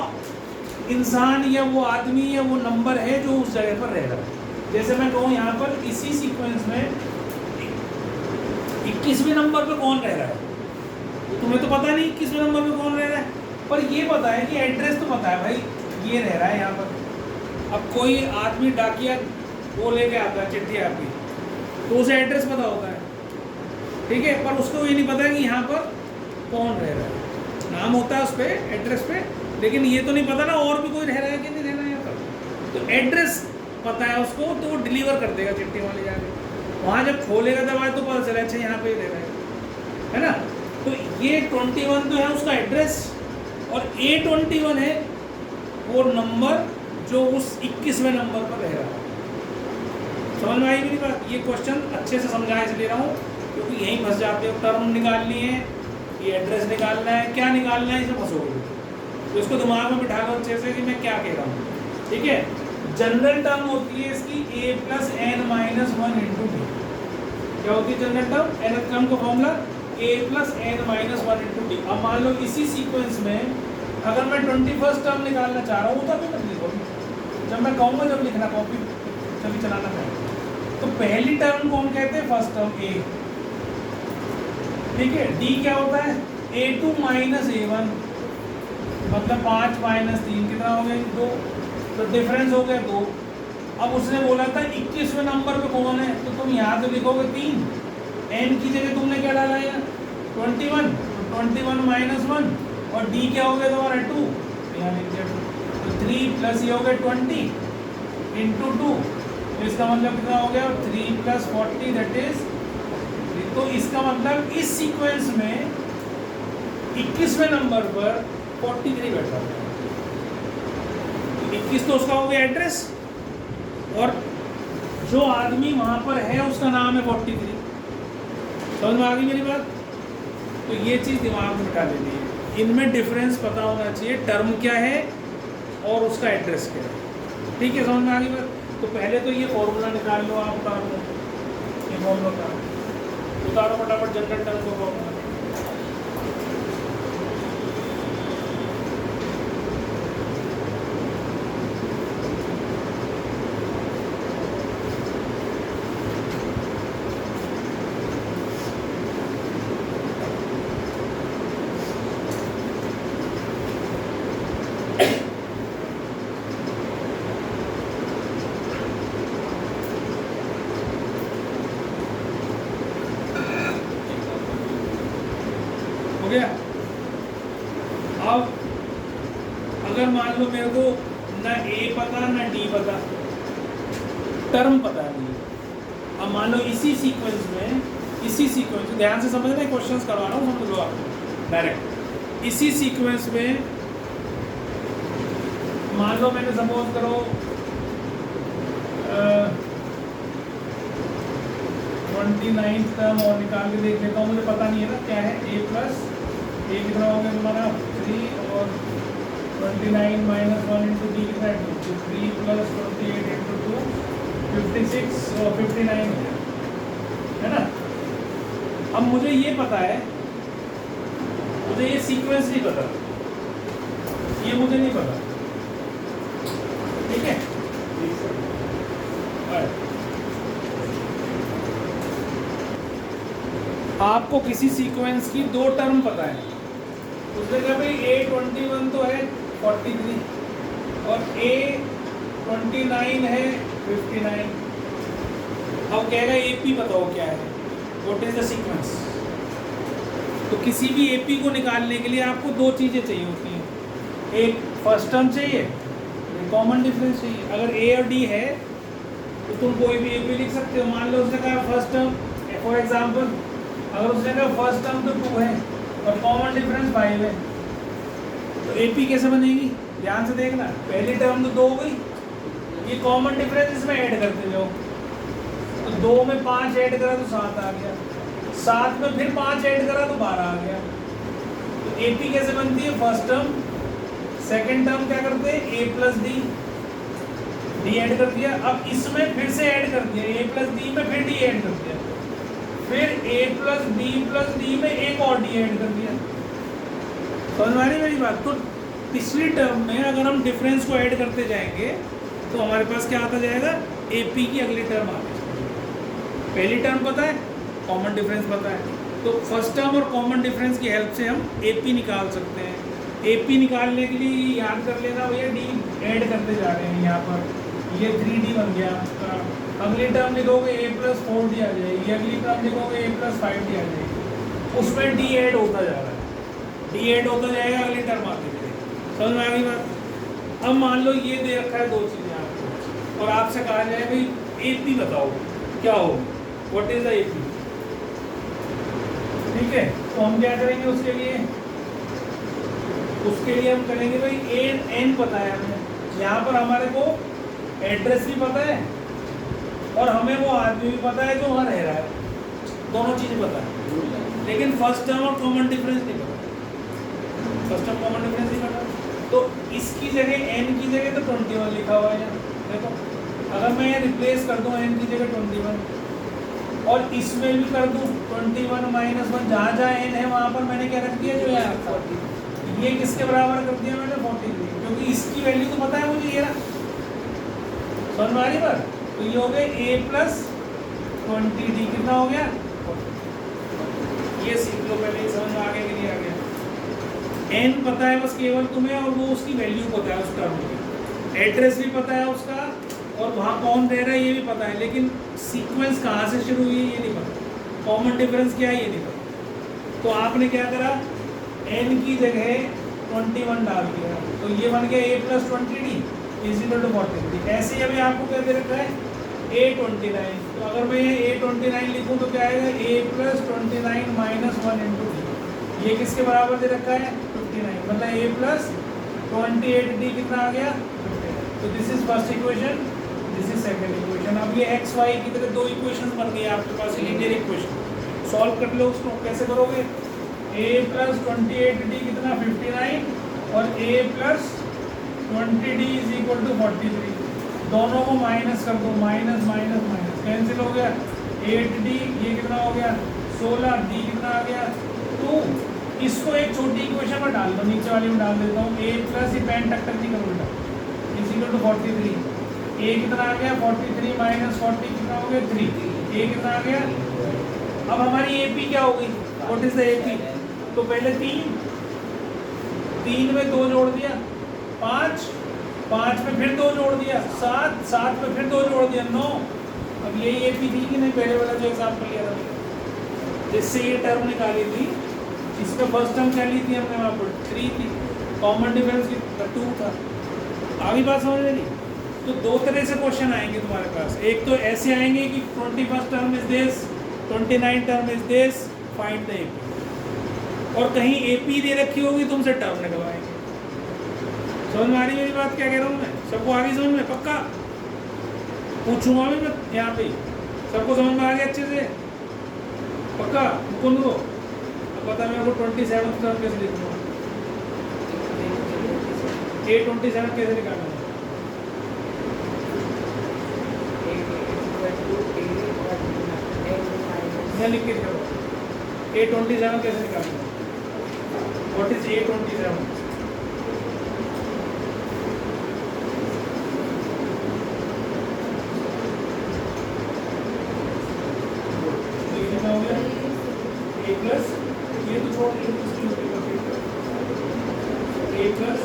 S1: इंसान या वो आदमी या वो नंबर है जो उस जगह पर रह रहा है। जैसे मैं कहूँ यहाँ पर इसी सीक्वेंस में 21वें नंबर पे कौन रह रहा है, तो तुम्हें तो पता नहीं 21वें नंबर पे कौन रह रहा है, पर ये पता है कि एड्रेस तो पता है भाई ये रह रहा है यहाँ पर। अब कोई आदमी डाकिया वो लेके आता है चिट्ठी आपकी, तो उसे एड्रेस पता होता है, ठीक है, पर उसको ये नहीं पता कि यहाँ पर कौन रह रहा है। नाम होता है उस पर एड्रेस पे, लेकिन ये तो नहीं पता ना और भी कोई रह रहा है कि नहीं रह रहा है यहाँ पर। तो एड्रेस पता है उसको, तो वो डिलीवर कर देगा चिट्ठी वाले जाके। वहाँ जब खोलेगा दवाई तो पता चला अच्छा यहाँ पे ही रह रहा है ना। तो ये 21 तो है उसका एड्रेस, और A21 है वो नंबर जो उस 21वें नंबर पर रह रहा है। समझ में आई मेरी बात? ये क्वेश्चन अच्छे से समझाया इसलिए रहा हूँ क्योंकि यहीं फंस जाते हो। टर्म निकालनी है, ये एड्रेस निकालना है, क्या निकालना है, इसे फंसोगे। तो इसको दिमाग में बिठा लो अच्छे से कि मैं क्या कह रहा हूँ, ठीक है। जनरल टर्म होती है इसकी a + n - 1 × d। क्या होती है जनरल टर्म? nth टर्म का फॉर्मूला a + n - 1 × d। अब मान लो इसी सीक्वेंस में अगर मैं 21st टर्म निकालना चाह रहा हूँ तो अभी मत लिखो, जब मैं कहूँगा जब लिखना, कॉपी चलिए चलाना पड़ेगा। तो पहली टर्म को हम कहते हैं फर्स्ट टर्म ए, ठीक है। डी क्या होता है, a2 माइनस a1, मतलब 5 माइनस 3 कितना हो गया 2, तो डिफरेंस हो गया 2। अब उसने बोला था 21वें नंबर पे कौन है, तो तुम यहाँ तो लिखोगे 3, n की जगह तुमने क्या डाला है 21, तो 21 माइनस 1, और d क्या हो गया तुम्हारा 2, यहाँ लिख दिया 2, तो 3 प्लस ये हो गया 20 इंटू 2, तो इसका मतलब कितना हो गया 3 प्लस 40 दैट इज। तो इसका मतलब इस सीक्वेंस में 21वें नंबर पर 43 बैठा है, 21 तो उसका हो गया एड्रेस, और जो आदमी वहाँ पर है उसका नाम है 43। समझ में आ गई मेरी बात? तो ये चीज़ दिमाग में बिठा लेनी है, इनमें डिफरेंस पता होना चाहिए, टर्म क्या है और उसका एड्रेस क्या है, ठीक है। समझ में आ गई बात? तो पहले तो ये फॉर्मूला निकाल लो आप, उतार लो ये फॉर्मूला, उतारो फटाफट जनरल टर्म को फॉर्मूला। गया। अब अगर मान लो मेरे को ना ए पता ना डी पता, टर्म पता है मुझे, अब मान लो इसी सीक्वेंस में ध्यान से समझना, क्वेश्चंस करवा रहा हूँ, समझ लो आप डायरेक्ट। इसी सीक्वेंस में मान लो मैंने सपोज करो 29 टर्म और निकाल के देख लेता हूँ, मुझे पता नहीं है ना क्या है, a प्लस ए कितना हो गया तुम्हारा 3, और 29 माइनस 1 इंटू डी कितना है 2, तो 3 प्लस 28 इंटू 2 56 और 59 है ना। अब मुझे ये पता है, मुझे ये सीक्वेंस नहीं पता, ये मुझे नहीं पता, ठीक है। आपको किसी सीक्वेंस की 2 टर्म पता है, उसने कहा भाई A21 तो है 43 और A29 है 59। अब कहेगा AP बताओ क्या है, व्हाट इज द सीक्वेंस। तो किसी भी AP को निकालने के लिए आपको 2 चीज़ें चाहिए होती हैं, एक फर्स्ट टर्म चाहिए, कॉमन डिफरेंस चाहिए। अगर A और D है तो तुम कोई भी AP लिख सकते हो। मान लो उसने कहा फर्स्ट टर्म, फॉर एग्जाम्पल अगर उसने कहा फर्स्ट टर्म तो 2 है और कॉमन डिफरेंस 5 है, तो AP कैसे बनेगी, ध्यान से देखना। पहली टर्म तो 2 हो गई, ये कॉमन डिफरेंस इसमें ऐड करते जाओ, तो 2 में 5 ऐड करा तो 7 आ गया, 7 में फिर 5 ऐड करा तो 12 आ गया। तो AP कैसे बनती है, फर्स्ट टर्म, सेकेंड टर्म क्या करते हैं A प्लस डी ऐड कर दिया, अब इसमें फिर से ऐड कर दिया A प्लस डी में, फिर D ऐड कर दिया, फिर A प्लस डी में एक और D ऐड कर दिया। समझ में आ रही मेरी बात? तो पिछली टर्म में अगर हम डिफरेंस को ऐड करते जाएंगे तो हमारे पास क्या आता जाएगा, AP की अगली टर्म आती जाएगी। पहली टर्म पता है, कॉमन डिफरेंस पता है, तो फर्स्ट टर्म और कॉमन डिफरेंस की हेल्प से हम AP निकाल सकते हैं। AP निकालने के लिए याद कर लेना भैया, D ऐड करते जा रहे हैं यहाँ पर, ये 3D बन गया आपका। अगली टर्म लिखोगे A प्लस 4D आ जाएगी, अगली टर्म लिखोगे A प्लस 5D आ जाएगी, उसमें D ऐड होता जा रहा है, D ऐड होता जाएगा, अगली टर्म आती जाएगी। समझ में आ गई बात? अब मान लो ये दे रखा है 2 चीज़ें आपको, और आपसे कहा जाए भाई AP बताओ क्या हो, व्हाट इज द AP, ठीक है। तो हम क्या करेंगे उसके लिए हम करेंगे भाई n पता है हमें, यहाँ पर हमारे को एड्रेस भी पता है और हमें वो आदमी भी पता है जो वहाँ रह रहा है, दोनों चीज़ें पता है, लेकिन फर्स्ट टर्म और कॉमन डिफरेंस नहीं पता, फर्स्ट टर्म कॉमन डिफरेंस नहीं पता। तो इसकी जगह n की जगह तो 21 लिखा हुआ है यहाँ, देखो अगर मैं यहाँ रिप्लेस कर दूँ n की जगह 21 और इसमें भी कर दूँ 21 माइनस 1, जहाँ जहाँ n है वहाँ पर मैंने क्या रख दिया, जो यहाँ ये किसके बराबर कर दिया मैंने 43, क्योंकि इसकी वैल्यू तो पता है मुझे, ये रहा। समझ में आ रही बात? तो ये हो गया a प्लस 20d, कितना हो गया? ये सीख लो पहले, समझ में आगे के लिए आ गया। n पता है बस केवल तुम्हें, और वो उसकी वैल्यू पता है उस टर्म की, एड्रेस भी पता है उसका, और वहाँ कौन दे रहा है ये भी पता है, लेकिन सीक्वेंस कहाँ से शुरू हुई है ये नहीं पता, कॉमन डिफरेंस क्या है ये नहीं पता। तो आपने क्या करा, n की जगह 21 डाल दिया, तो ये बन गया a plus 20d is equal to 43। ऐसे ही अभी आपको क्या दे रखा है, a29, तो अगर मैं ये a29 लिखूं तो क्या आएगा, a plus 29 minus 1 into d, ये किसके बराबर दे रखा है, 59, मतलब a प्लस 28d कितना आ गया, 59। तो this is first equation, this is second equation. अब ये एक्स वाई की तरह दो इक्वेशन बन गई आपके पास, लीनियर इक्वेशन। सॉल्व कर लो उसको, कैसे करोगे, a प्लस 28d कितना 59, और a plus 20d is equal to 43, दोनों को माइनस कर दो, माइनस माइनस माइनस कैंसिल हो गया, 8d ये कितना हो गया 16, d कितना आ गया 2। इसको एक छोटी इक्वेशन में डाल दो, नीचे वाली में डाल देता हूँ, a प्लस ही पेन टक्कर नहीं कर उल्टा, इज इक्वल टू 43, a कितना आ गया 43 माइनस 40 कितना हो गया 3, a कितना आ गया। अब हमारी AP क्या हो गई, व्हाट इज द AP, तो पहले 3 में 2 जोड़ दिया 5, 5 में फिर 2 जोड़ दिया 7, 7 में फिर 2 जोड़ दिया 9। अब यही AP थी कि नहीं, पहले वाला जो एग्जाम्पल लिया था जिससे ये टर्म निकाली थी, इसमें फर्स्ट टर्म क्या ली थी हमने वहाँ पर 3 थी, कॉमन डिफरेंस की 2 था। आगे बात समझ में नहीं? तो दो तरह से क्वेश्चन आएंगे तुम्हारे पास, एक तो ऐसे आएंगे कि 21st term is this, 29 term is this, find the AP, और कहीं AP दे रखी होगी तुमसे टर्म निकलवाएंगे। समझ में आ रही है मेरी बात, क्या कह रहा हूँ मैं? सबको आगे समझ में? पक्का पूछूंगा भी मैं यहाँ पे, सबको समझ में आ गया अच्छे से? पक्का कौन को? अब पता मेरे को 27th टर्म कैसे लिखूंगा, A27 कैसे निकालना है? लिख के करो, A27 कैसे निकालना है? What is A27? A plus, ये तो छोड़ A प्लस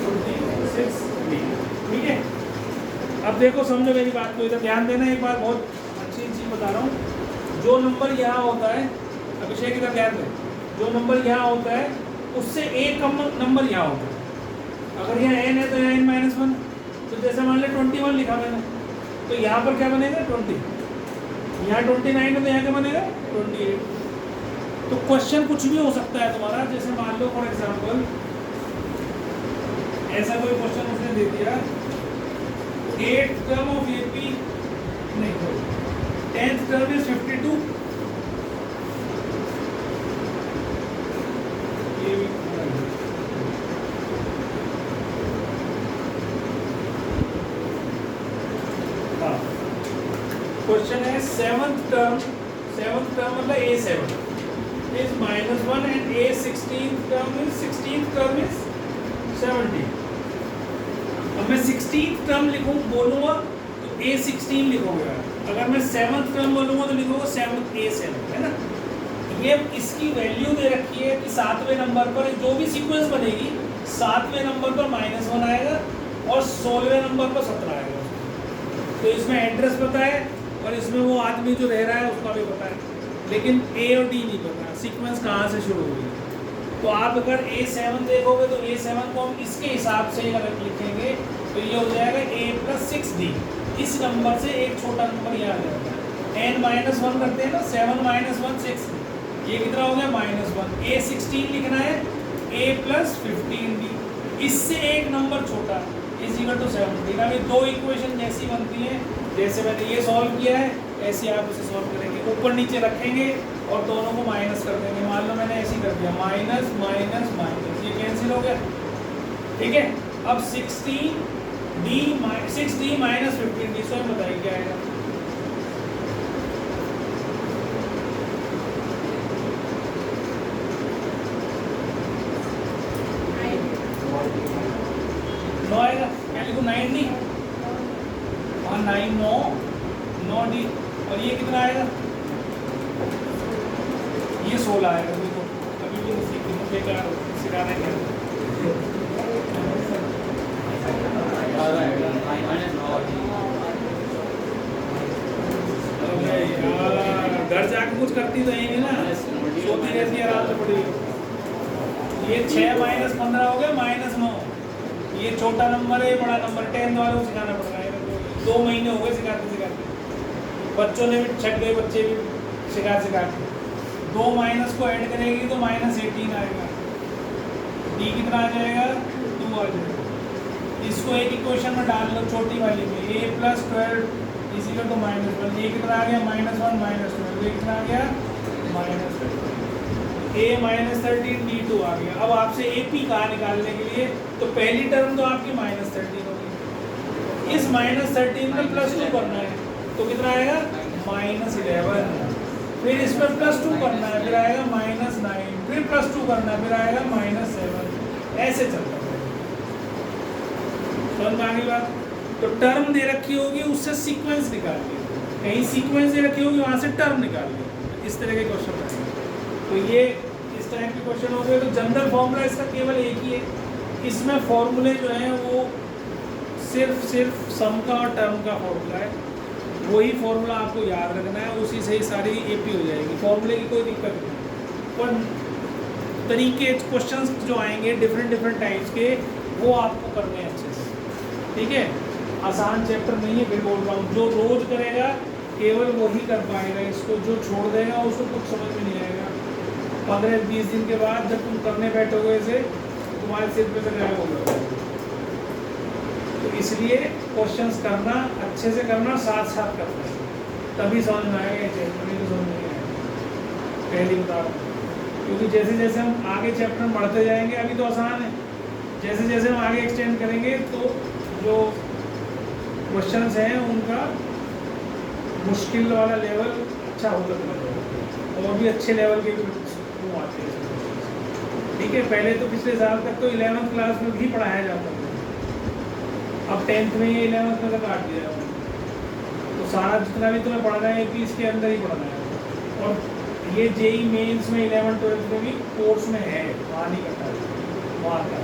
S1: 26D, ठीक है। अब देखो समझो मेरी बात को, इधर ध्यान देना, एक बार बहुत अच्छी चीज बता रहा हूँ। जो नंबर यहाँ होता है, अभिषेक इधर ध्यान दें, जो नंबर यहाँ होता है उससे एक कम नंबर यहाँ होता है। अगर यहाँ n है तो यहाँ n-1, तो जैसे मान लो 21 लिखा मैंने, तो यहाँ पर क्या बनेगा 20, यहाँ 29 है तो यहाँ क्या बनेगा 28। तो क्वेश्चन कुछ भी हो सकता है तुम्हारा, जैसे मान लो फॉर एग्जाम्पल ऐसा कोई क्वेश्चन उसने दे दिया, 8th टर्म ऑफ AP नहीं, 10th टर्म इज 52, ये भी क्वेश्चन है 7th टर्म मतलब A7 is -1 and A16th term is 70। अब मैं 16th टर्म लिखूं बोलूँगा तो A16 लिखोगे, अगर मैं 7th टर्म बोलूँगा तो लिखोगे 7th A7, है ना। ये इसकी वैल्यू दे रखी है कि 7वें नंबर पर जो भी सीक्वेंस बनेगी 7वें नंबर पर -1 आएगा और 16वें नंबर पर 17 आएगा। तो इसमें एड्रेस पता है और इसमें वो आदमी जो रह रहा है उसका भी पता है, लेकिन A और D नहीं पता, सीक्वेंस कहाँ से शुरू हुई है। तो आप अगर A7 देखोगे तो A7 को हम इसके हिसाब से अगर लिखेंगे तो ये हो जाएगा A प्लस 6D। इस नंबर से एक छोटा नंबर यहाँ आ जाएगा, n-1 करते हैं ना, 7 - 1 6, ये कितना हो गया -1। A16 लिखना है A प्लस 15D, इससे एक नंबर छोटा इज इक्वल टू 17। अब ये दो इक्वेशन जैसी बनती हैं, जैसे मैंने ये सॉल्व किया है ऐसे आप इसे सॉल्व करेंगे, ऊपर नीचे रखेंगे और दोनों को माइनस कर देंगे। मान लो मैंने ऐसे ही कर दिया, माइनस माइनस माइनस, ये कैंसिल हो गया, ठीक है। अब 6D माइनस 15D, स्वयं बताइए क्या आएगा। लिखो 9 डी और 9 9 डी और ये कितना आएगा, ये 16 आएगा। देखो अभी भी सीखने बेकार सिखाना क्या घर जाके कुछ करती तो नहीं ना, सोती रहती है रात में पड़ी। ये 6 माइनस 15 हो गया -9। ये छोटा नंबर है, बड़ा नंबर 10 वालों को सिखाना पड़ रहा है। 2 महीने हो गए सिखाते सिखाते, बच्चों ने भी छट गए, बच्चे भी सिखा के 2 माइनस को ऐड करेगी तो -18 आएगा। डी कितना आ जाएगा, 2 आ जाएगा। इसको एक इक्वेशन में डाल लो छोटी वाली में, a + 12 इसी का तो -1। ये कितना आ गया, -1 -12। ये कितना आ गया, -13। a -13 d2 आ गया। अब आपसे AP कहाँ निकालने के लिए, तो पहली टर्म तो आपकी -13 होगी, इस -13 में +2 करना है तो कितना आएगा, -11। फिर इसमें +2 करना है, फिर आएगा -9। फिर +2 करना है, फिर आएगा -7। ऐसे चलता है। समझ में आ गई बात। तो टर्म दे रखी होगी, उससे सीक्वेंस निकाल लिया, कहीं सीक्वेंस दे रखी होगी वहाँ से टर्म निकाल लिया। इस तरह के क्वेश्चन आएंगे। तो ये इस टाइप के क्वेश्चन हो गए। तो जनरल फॉर्मूला इसका केवल एक ही है, इसमें फॉर्मूले जो हैं वो सिर्फ सम का और टर्म का फॉर्मूला है। वही फॉर्मूला आपको याद रखना है, उसी से ही सारी AP हो जाएगी। फॉर्मूले की कोई दिक्कत नहीं। पर तरीके क्वेश्चंस जो आएंगे डिफरेंट टाइप्स के, वो आपको करने हैं अच्छे से, ठीक है। आसान चैप्टर नहीं है, फिर बोल रहा हूँ। जो रोज करेगा केवल वही कर पाएगा इसको, जो छोड़ देगा उसको कुछ समझ में नहीं आएगा। 15-20 दिन के बाद जब तुम करने बैठोगे इसे, तुम्हारे सिर पे तो गायब होगा। तो इसलिए क्वेश्चंस करना, अच्छे से करना, साथ साथ करना, तभी समझ में आएगा ये चैप्टर। नहीं तो समझ नहीं आएगा, पहली बता रहा हूँ। क्योंकि जैसे जैसे हम आगे चैप्टर में बढ़ते जाएंगे, अभी तो आसान है, जैसे जैसे हम आगे एक्सटेंड करेंगे तो जो क्वेश्चंस हैं उनका मुश्किल वाला लेवल अच्छा होता जाएगा, और भी अच्छे लेवल के वो आते हैं, ठीक है। पहले तो पिछले साल तक तो 11th क्लास में भी पढ़ाया जाता था, अब 10th में 11th में तो काट दिया है। तो सारा जितना भी तुम्हें पढ़ना है कि इसके अंदर ही पढ़ना है। और ये JEE मेंस में 11th-12th में भी कोर्स में है, वहाँ नहीं करता वहाँ का।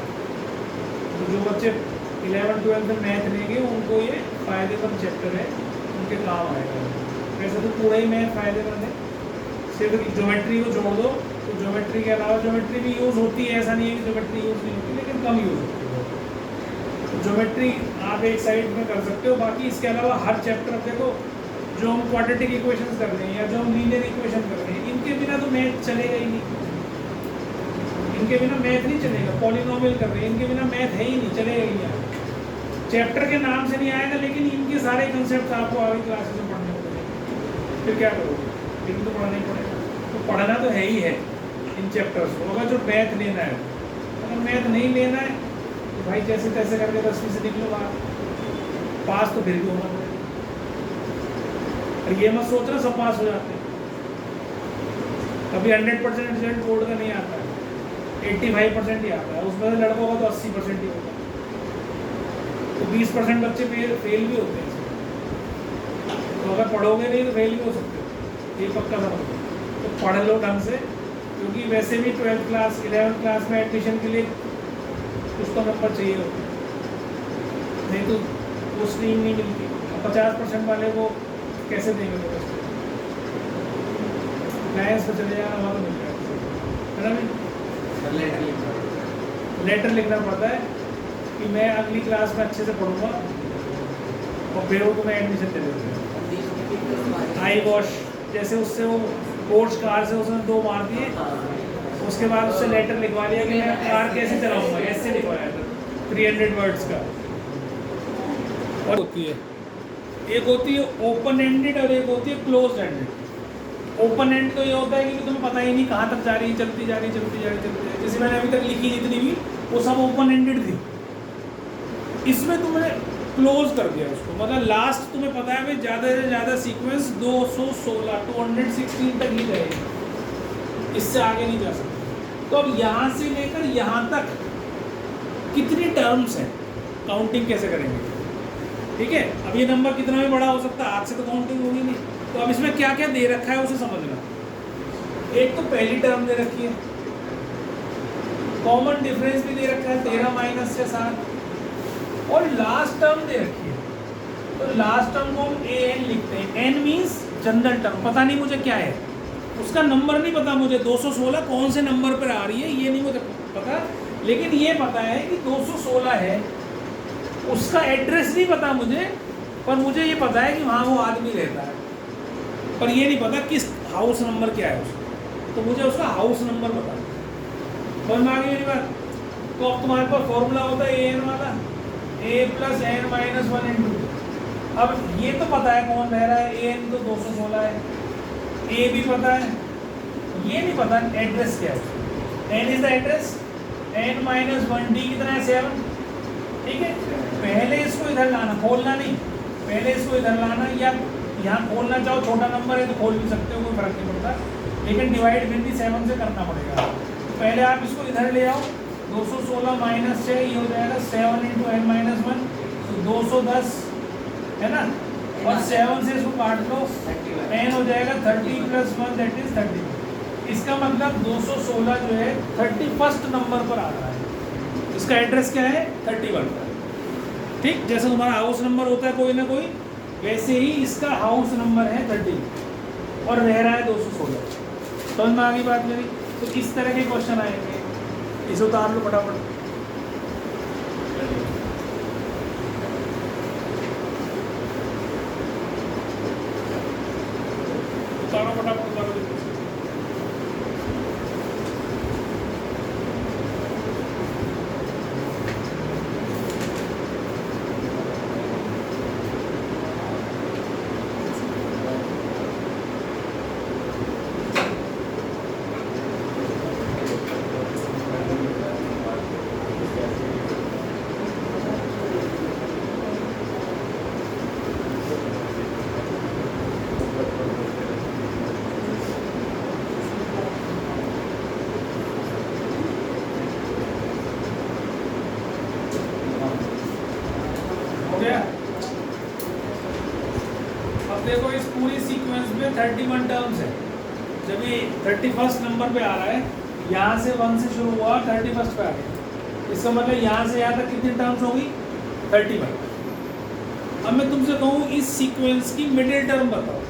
S1: तो जो बच्चे 11th-12th में मैथ लेंगे उनको ये फ़ायदेमंद चैप्टर है, उनके काम आएगा। वैसे तो पूरा ही मैथ फ़ायदेमंद है, सिर्फ ज्योमेट्री को जोड़ दो तो ज्योमेट्री के अलावा ज्योमेट्री भी यूज़ होती है, ऐसा नहीं है कि ज्योमेट्री यूज़ नहीं होती, लेकिन कम यूज़ होती है। तो ज्योमेट्री आप एक साइड में कर सकते हो, बाकी इसके अलावा हर चैप्टर देखो, जो हम क्वाड्रेटिक इक्वेशंस कर रहे हैं या जो हम लीनियर इक्वेशन कर रहे हैं, इनके बिना तो मैथ चलेगा ही नहीं, इनके बिना मैथ नहीं चलेगा। पॉलिनोमियल कर रहे हैं, इनके बिना मैथ है ही नहीं, चलेगा ही नहीं। चैप्टर के नाम से नहीं आएगा, लेकिन इनके सारे कंसेप्ट आपको आगे क्लासेस में पढ़ने पड़ेंगे। फिर क्या करोगे, इनको तो पढ़ना ही पड़ेगा। तो पढ़ना तो है ही है इन चैप्टर्स को। अगर जो मैथ लेना है, अगर मैथ नहीं लेना है तो भाई जैसे तैसे करके 10वीं से निकलो बाहर, पास तो फिर भी होना पड़ेगा। और ये मत सोचना सब पास हो जाते हैं, कभी 100% रिजल्ट बोर्ड का नहीं आता है, 85% ही आता है। उसमें से लड़कों का तो 80% ही होता है, तो 20% बच्चे फेल भी होते हैं। तो अगर पढ़ोगे नहीं तो फेल भी हो सकते हो, ये पक्का समझ। तो पढ़ लो ढंग से, क्योंकि वैसे भी 12th क्लास 11th क्लास में एडमिशन के लिए कुछ तो नंबर चाहिए होते हैं, नहीं तो वो स्ट्रीम नहीं मिलती। 50% वाले को कैसे देंगे तो लाइन्स पर चले जाना, वहाँ तो मिल जाएगा, है ना। लेटर लिखना पड़ता है कि मैं अगली क्लास में अच्छे से पढ़ूंगा, और फिर वो तुम्हें एडमिशन दे देते हैं। आई वॉश जैसे उससे वो कोर्स कार से उसने 2 मार दिए, उसके बाद उससे लेटर लिखवा लिया कि मैं कार कैसे चलाऊंगा, ऐसे लिखवाया था 300 वर्ड्स का। और होती है, एक होती है ओपन एंडेड और एक होती है क्लोज एंडेड। ओपन एंड तो ये होता है कि तुम्हें पता ही नहीं कहाँ तक जा रही है, चलती जा रही। जैसे मैंने अभी तक लिखी जितनी भी, वो सब ओपन एंडेड थी। इसमें तुमने क्लोज कर दिया उसको, मतलब लास्ट तुम्हें पता है भाई ज़्यादा से ज़्यादा सीक्वेंस 216 216 तक ही जाएगी, इससे आगे नहीं जा सकते। तो अब यहाँ से लेकर यहाँ तक कितनी टर्म्स हैं, काउंटिंग कैसे करेंगे, ठीक है। अब ये नंबर कितना भी बड़ा हो सकता है, 8 से तो काउंटिंग होगी नहीं। तो अब इसमें क्या क्या दे रखा है उसे समझना। एक तो पहली टर्म दे रखी है, कॉमन डिफरेंस भी दे रखा है 13 माइनस से 7, और लास्ट टर्म दे रखी है। तो लास्ट टर्म को हम an लिखते हैं। n मीन्स जनरल टर्म, पता नहीं मुझे क्या है, उसका नंबर नहीं पता मुझे, 216 कौन से नंबर पर आ रही है ये नहीं मुझे पता, लेकिन ये पता है कि 216 है। उसका एड्रेस नहीं पता मुझे, पर मुझे ये पता है कि वहाँ वो आदमी रहता है, पर ये नहीं पता किस हाउस नंबर क्या है उसका, तो मुझे उसका हाउस नंबर पता है। समझ में आ गई मेरी बात। तो अब तुम्हारे पास फॉर्मूला होता है an वाला, a plus n minus 1 into. अब ये तो पता है कौन रह रहा है, an तो 216 है, a भी पता है, ये नहीं पता एड्रेस क्या है। n is the address, n minus 1d कितना है 7, ठीक है। पहले इसको इधर लाना, खोलना नहीं, पहले इसको इधर लाना, या यहाँ खोलना चाहो छोटा नंबर है तो खोल भी सकते हो, कोई फर्क नहीं पड़ता, लेकिन डिवाइड फिर भी 7 से करना पड़ेगा। पहले आप इसको इधर ले आओ, 216 माइनस 6 ये हो जाएगा 7 इंटू n माइनस 1, तो 210 है ना, और 7 से इसको काट लो, n हो जाएगा 30 प्लस 1 दैट इज 30। इसका मतलब 216 जो है 31st नंबर पर आ रहा है, इसका एड्रेस क्या है 31 पर, ठीक। जैसे तुम्हारा हाउस नंबर होता है कोई ना कोई, वैसे ही इसका हाउस नंबर है 30 और रह रहा है 216। समझ में आ गई बात मेरी। तो इस तरह के क्वेश्चन आएंगे, इसे उतार लो फटाफट। उतारो फटाफट, उतारो। अब देखो इस पूरी सीक्वेंस में 31 टर्म्स है। जब ये 31st नंबर पे आ रहा है, यहाँ से 1 से शुरू हुआ 31st पे आ गया, इसका मतलब यहाँ से यहाँ तक कितनी टर्म्स होगी 31। अब मैं तुमसे कहूँ इस सीक्वेंस की मिडिल टर्म बताओ,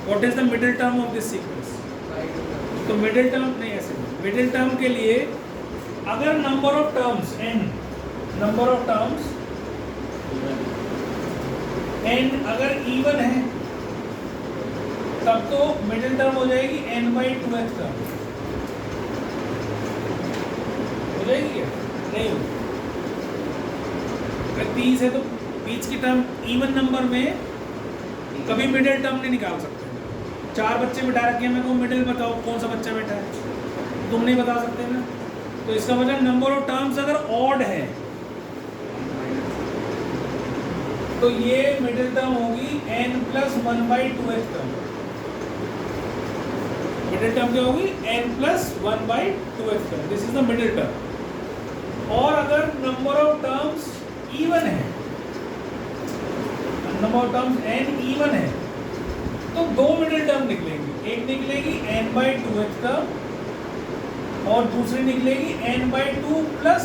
S1: what is the middle term of this sequence. तो मिडिल टर्म नहीं, ऐसे मिडिल टर्म के लिए अगर number of terms n, number of terms n अगर इवन है तब तो मिडिल टर्म हो जाएगी n/2x टर्म, हो जाएगी क्या, नहीं होगी। अगर 30 है तो बीच की टर्म इवन नंबर में कभी मिडिल टर्म नहीं निकाल सकते। 4 बच्चे बिठा रखे हैं, मेरे को मिडिल बताओ कौन सा बच्चा बैठा है, तुम नहीं बता सकते ना। तो इसका मतलब नंबर ऑफ टर्म्स अगर ऑड है तो ये मिडिल टर्म होगी n plus 1/2x term. Middle term क्या होगी n plus 1/2x term, this is the middle term. और अगर नंबर ऑफ टर्म्स इवन है, number of terms n even है तो 2 मिडिल टर्म निकलेंगी, एक निकलेगी n/2x टर्म और दूसरी निकलेगी n/2 प्लस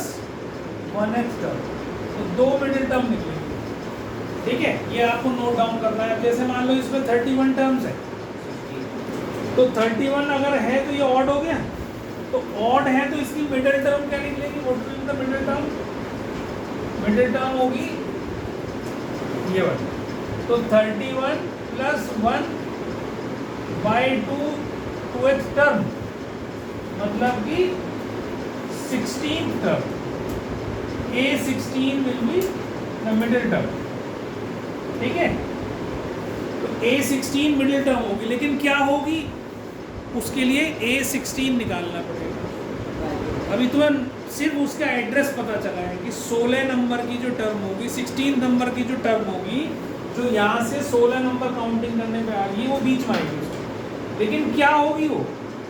S1: 1x टर्म, तो 2 मिडिल टर्म निकलेंगी, ठीक है। ये आपको नोट डाउन करना है। जैसे मान लो इसमें 31 टर्म्स है, तो 31 अगर है तो ये ऑड हो गया, तो ऑड है तो इसकी मिडिल टर्म क्या निकलेगी, what will be the middle term, middle term होगी ये वाली। तो 31 प्लस 1/2 2x टर्म मतलब कि 16 term, A16 will be the middle term, ठीक है। तो A16 मिडिल टर्म होगी, लेकिन क्या होगी उसके लिए A16 निकालना पड़ेगा। अभी तुम्हें सिर्फ उसका एड्रेस पता चला है कि 16 नंबर की जो टर्म होगी, 16 नंबर की जो टर्म होगी, जो यहाँ से 16 नंबर काउंटिंग करने पे आ रही है वो बीच में आएगी, लेकिन क्या होगी वो,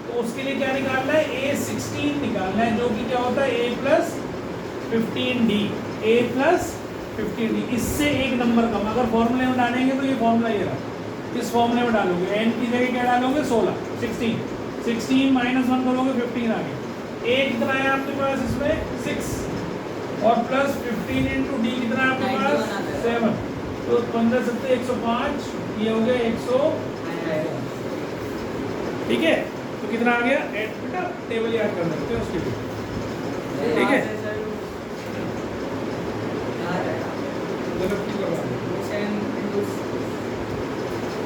S1: तो उसके लिए क्या निकालना है A16 निकालना है, जो कि क्या होता है A plus 15D, A plus 15D, इससे एक नंबर कम। अगर फॉर्मूले में डालेंगे तो ये फॉर्मूला ये रहा, इस फॉर्मूले में डालोगे n की जगह क्या डालोगे 16, 16 माइनस 1 करोगे 15 आ गया। a कितना है आपके पास इसमें 6 और प्लस 15 इंटू डी कितना है आपके पास 7, तो 15 7 105, ये हो गया 100। ठीक है, तो कितना आ गया बेटा, टेबल याद कर सकते हो उसके लिए। ठीक है,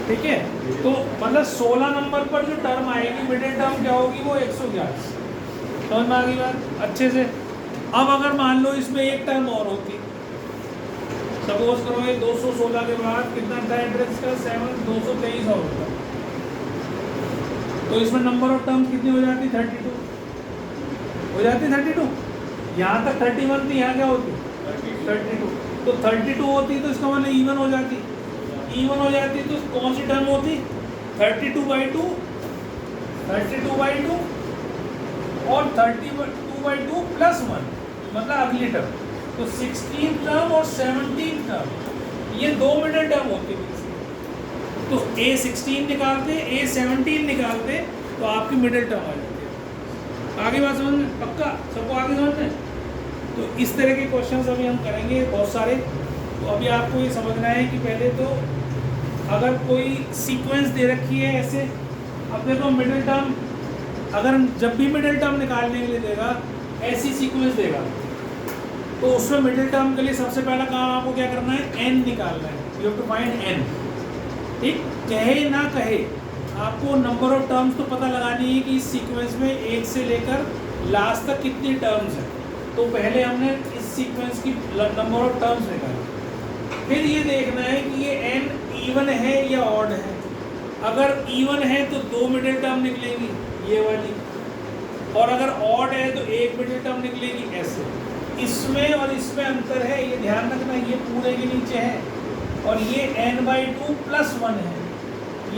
S1: ठीक है, तो मतलब 16 नंबर पर जो टर्म आएगी मिडिल टर्म क्या होगी, वो 111। समझ में आ गई बात अच्छे से। अब अगर मान लो इसमें एक टर्म और होती, सपोज करो ये 216 के बाद कितना था एड्रेस का 7, 223 और होता, तो इसमें नंबर ऑफ टर्म्स कितनी हो जाती 32 हो जाती 32। यहाँ तक 31 थी, यहाँ क्या होती 32, तो 32 होती तो इसका मतलब इवन हो जाती, इवन हो जाती तो कौन सी टर्म होती 32/2, 32/2 और 32/2 प्लस 1 मतलब अगली टर्म, तो 16 टर्म और 17 टर्म ये दो मिडिल टर्म होती है। तो A16 निकालते, A17 निकालते तो आपकी मिडिल टर्म आ जाती है। आगे बात समझ में, पक्का सबको आगे समझ में। तो इस तरह के क्वेश्चंस अभी हम करेंगे बहुत सारे। तो अभी आपको ये समझना है कि पहले तो अगर कोई सीक्वेंस दे रखी है ऐसे, अब देखो मिडिल टर्म, अगर जब भी मिडिल टर्म निकालने के लिए देगा ऐसी सीक्वेंस देगा, तो उसमें मिडिल टर्म के लिए सबसे पहला काम आपको क्या करना है, n निकालना है। You have to find n। ठीक, कहे ना कहे आपको नंबर ऑफ टर्म्स तो पता लगानी है कि इस सीक्वेंस में एक से लेकर लास्ट तक कितनी टर्म्स हैं। तो पहले हमने इस सीक्वेंस की नंबर ऑफ टर्म्स निकाली, फिर ये देखना है कि ये n इवन है या ऑड है। अगर इवन है तो दो मिडिल टर्म निकलेगी ये वाली, और अगर ऑड है तो एक मिडिल टर्म निकलेगी ऐसे। इसमें और इसमें अंतर है, ये ध्यान रखना, ये पूरे के नीचे है और ये n/2 प्लस 1 है।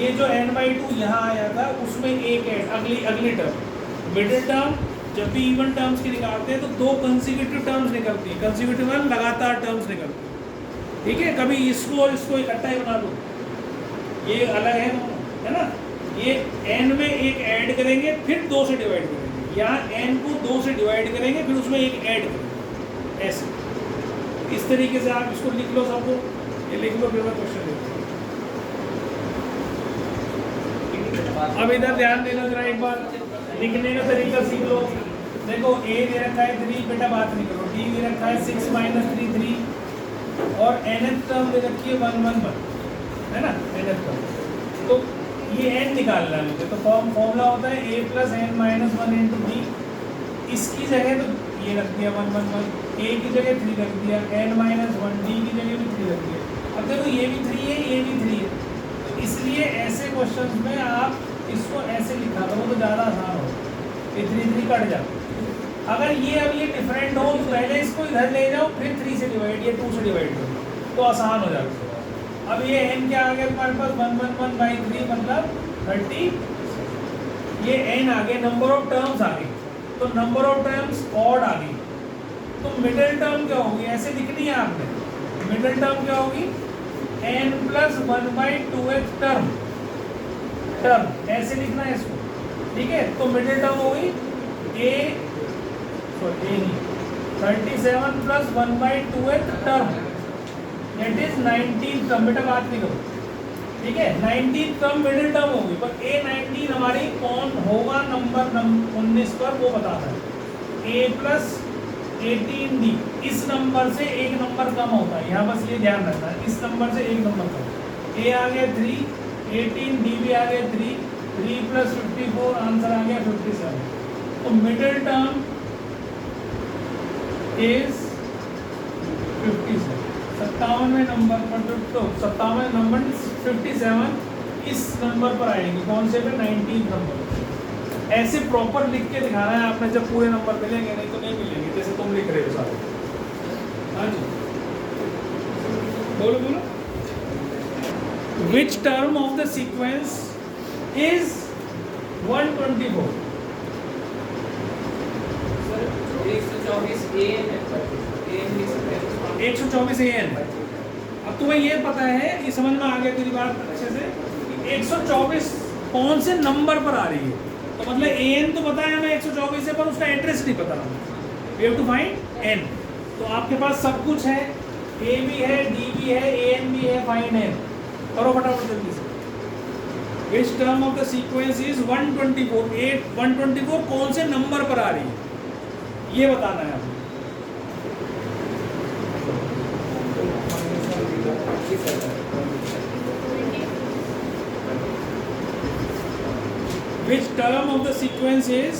S1: ये जो n/2 यहाँ आया था उसमें एक है अगली टर्म। मिडिल टर्म जब भी इवन टर्म्स की निकालते हैं तो दो कंसेक्यूटिव टर्म्स निकलती है, कंसेक्यूटिव लगातार टर्म्स निकलती है। ठीक है, कभी इसको और इसको इकट्ठा ही बना लो, ये अलग है ना। ये n में एक ऐड करेंगे फिर 2 से डिवाइड करेंगे, यहाँ n को 2 से डिवाइड करेंगे फिर उसमें एक ऐड करेंगे, ऐसे। इस तरीके से आप इसको लिख लो, सबको ये लिख लो, फिर मैं क्वेश्चन लिखूँ। अब इधर ध्यान देना जरा, एक बार लिखने का तरीका सीख लो। देखो a दे रखा है 3, बेटा बात नहीं करो। d दे रखा है 6 - 3 3 और nth टर्म दे रखी है 1 1 1, है ना, nth टर्म। तो ये n निकालना है मुझे, तो फॉर्मूला होता है a + n - 1 × d। इसकी जगह तो ये रख दिया 1 1 1, a की जगह 3 रख दिया, n - 1 d की जगह भी 3 रख दिया। अब देखो ये भी 3 है, ये भी 3 है, तो इसलिए ऐसे क्वेश्चंस में आप इसको ऐसे लिखा करो तो ज़्यादा आसान हो, ये 3 3 कट जाए। अगर ये अब ये डिफरेंट हो तो पहले इसको इधर ले जाओ, फिर 3 से डिवाइड, ये 2 से डिवाइड करो तो आसान हो जाता है। अब ये n क्या आ गया तुम्हारे पास 111/3 मतलब 30। ये n आ गया, नंबर ऑफ टर्म्स आ गई, तो नंबर ऑफ टर्म्स ऑड आ गई। तो मिडिल टर्म क्या होगी, ऐसे लिखनी है आपने। मिडिल टर्म क्या होगी, n + 1/2th टर्म, ऐसे लिखना है इसको। ठीक है, तो मिडिल टर्म होगी a 37 + 1/2th term, that is 19th term. बेटा बात नहीं करो, ठीक है, 19th टर्म मिडिल टर्म होगी, पर A19 हमारी कौन होगा नंबर 19 पर, वो बताता है। a + 18d, इस नंबर से एक नंबर कम होता है, यहाँ बस ये ध्यान रखना है, इस नंबर से एक नंबर कम। a आ गया 3, 18d भी आ गया 3, 3 + 54, आंसर आ गया 57। तो मिडिल टर्म इज 57। 57वें नंबर पर, तो 57वें नंबर 57 इस नंबर पर आएगी, कौन से पे, 19 नंबर। ऐसे प्रॉपर लिख के दिखाना है आपने, जब पूरे नंबर मिलेंगे, नहीं तो नहीं मिलेंगे, जैसे तुम लिख रहे हो सारे। हाँ जी, बोलो बोलो। Which term of the sequence is 124?
S3: Sir 124 an है, an लिख सकते हैं।
S1: 124 AN। अब तुम्हें ये पता है, ये समझ में आ गया तेरी बात अच्छे से, 124 कौन से नंबर पर आ रही है। तो मतलब AN तो पता है हमें 124 है, पर उसका एड्रेस नहीं पता हमें। We have to find N। तो आपके पास सब कुछ है, A भी है, D भी है, AN भी है, फाइंड N। करो फटाफट जल्दी से। Which term of the sequence is 124? 124 कौन से नंबर पर आ रही है, ये बताना है हमें। Which term of the sequence is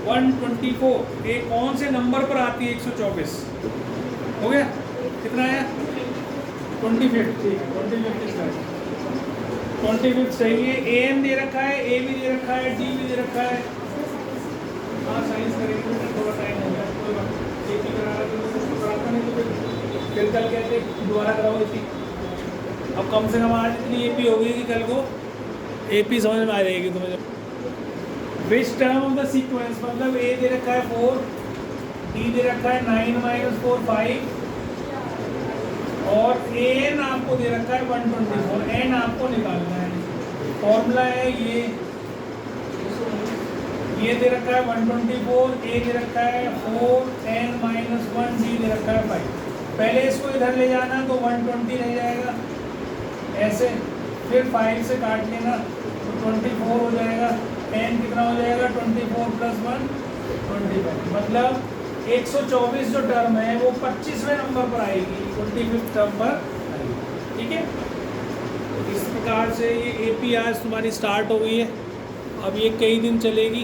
S1: 124? ये कौन से नंबर पर आती है 124? हो गया? कितना है? 25। ठीक है, 25 25 सही है। AN दे रखा है, A भी दे रखा है, D भी दे रखा है। हाँ साइंस करेंगे, थोड़ा टाइम हो गया, कोई बात नहीं। एक ही करा रहा तो उसको कराता नहीं तो फिर कल कहते दोबारा कराओ इसी। अब कम से कम आज इतनी AP होगी कि कल को AP समझ में आ जाएगी तुम्हें। Which term of the sequence, मतलब A दे रखा है 4, D दे रखा है 9 - 4 5, और AN आपको दे रखा है 124, N आपको निकालना है। फॉर्मूला है ये दे रखा है 124, A दे रखा है 4, N - 1, D दे रखा है 5। पहले इसको इधर ले जाना तो 120 रह जाएगा ऐसे, फिर 5 से काट लेना तो 24 हो जाएगा। N कितना हो जाएगा? 24 + 1 25। मतलब 124 जो टर्म है वो 25वें नंबर पर आएगी, 25th टर्म पर आएगी। ठीक है, तो इस प्रकार से ये AP आज तुम्हारी स्टार्ट हो गई है। अब ये कई दिन चलेगी।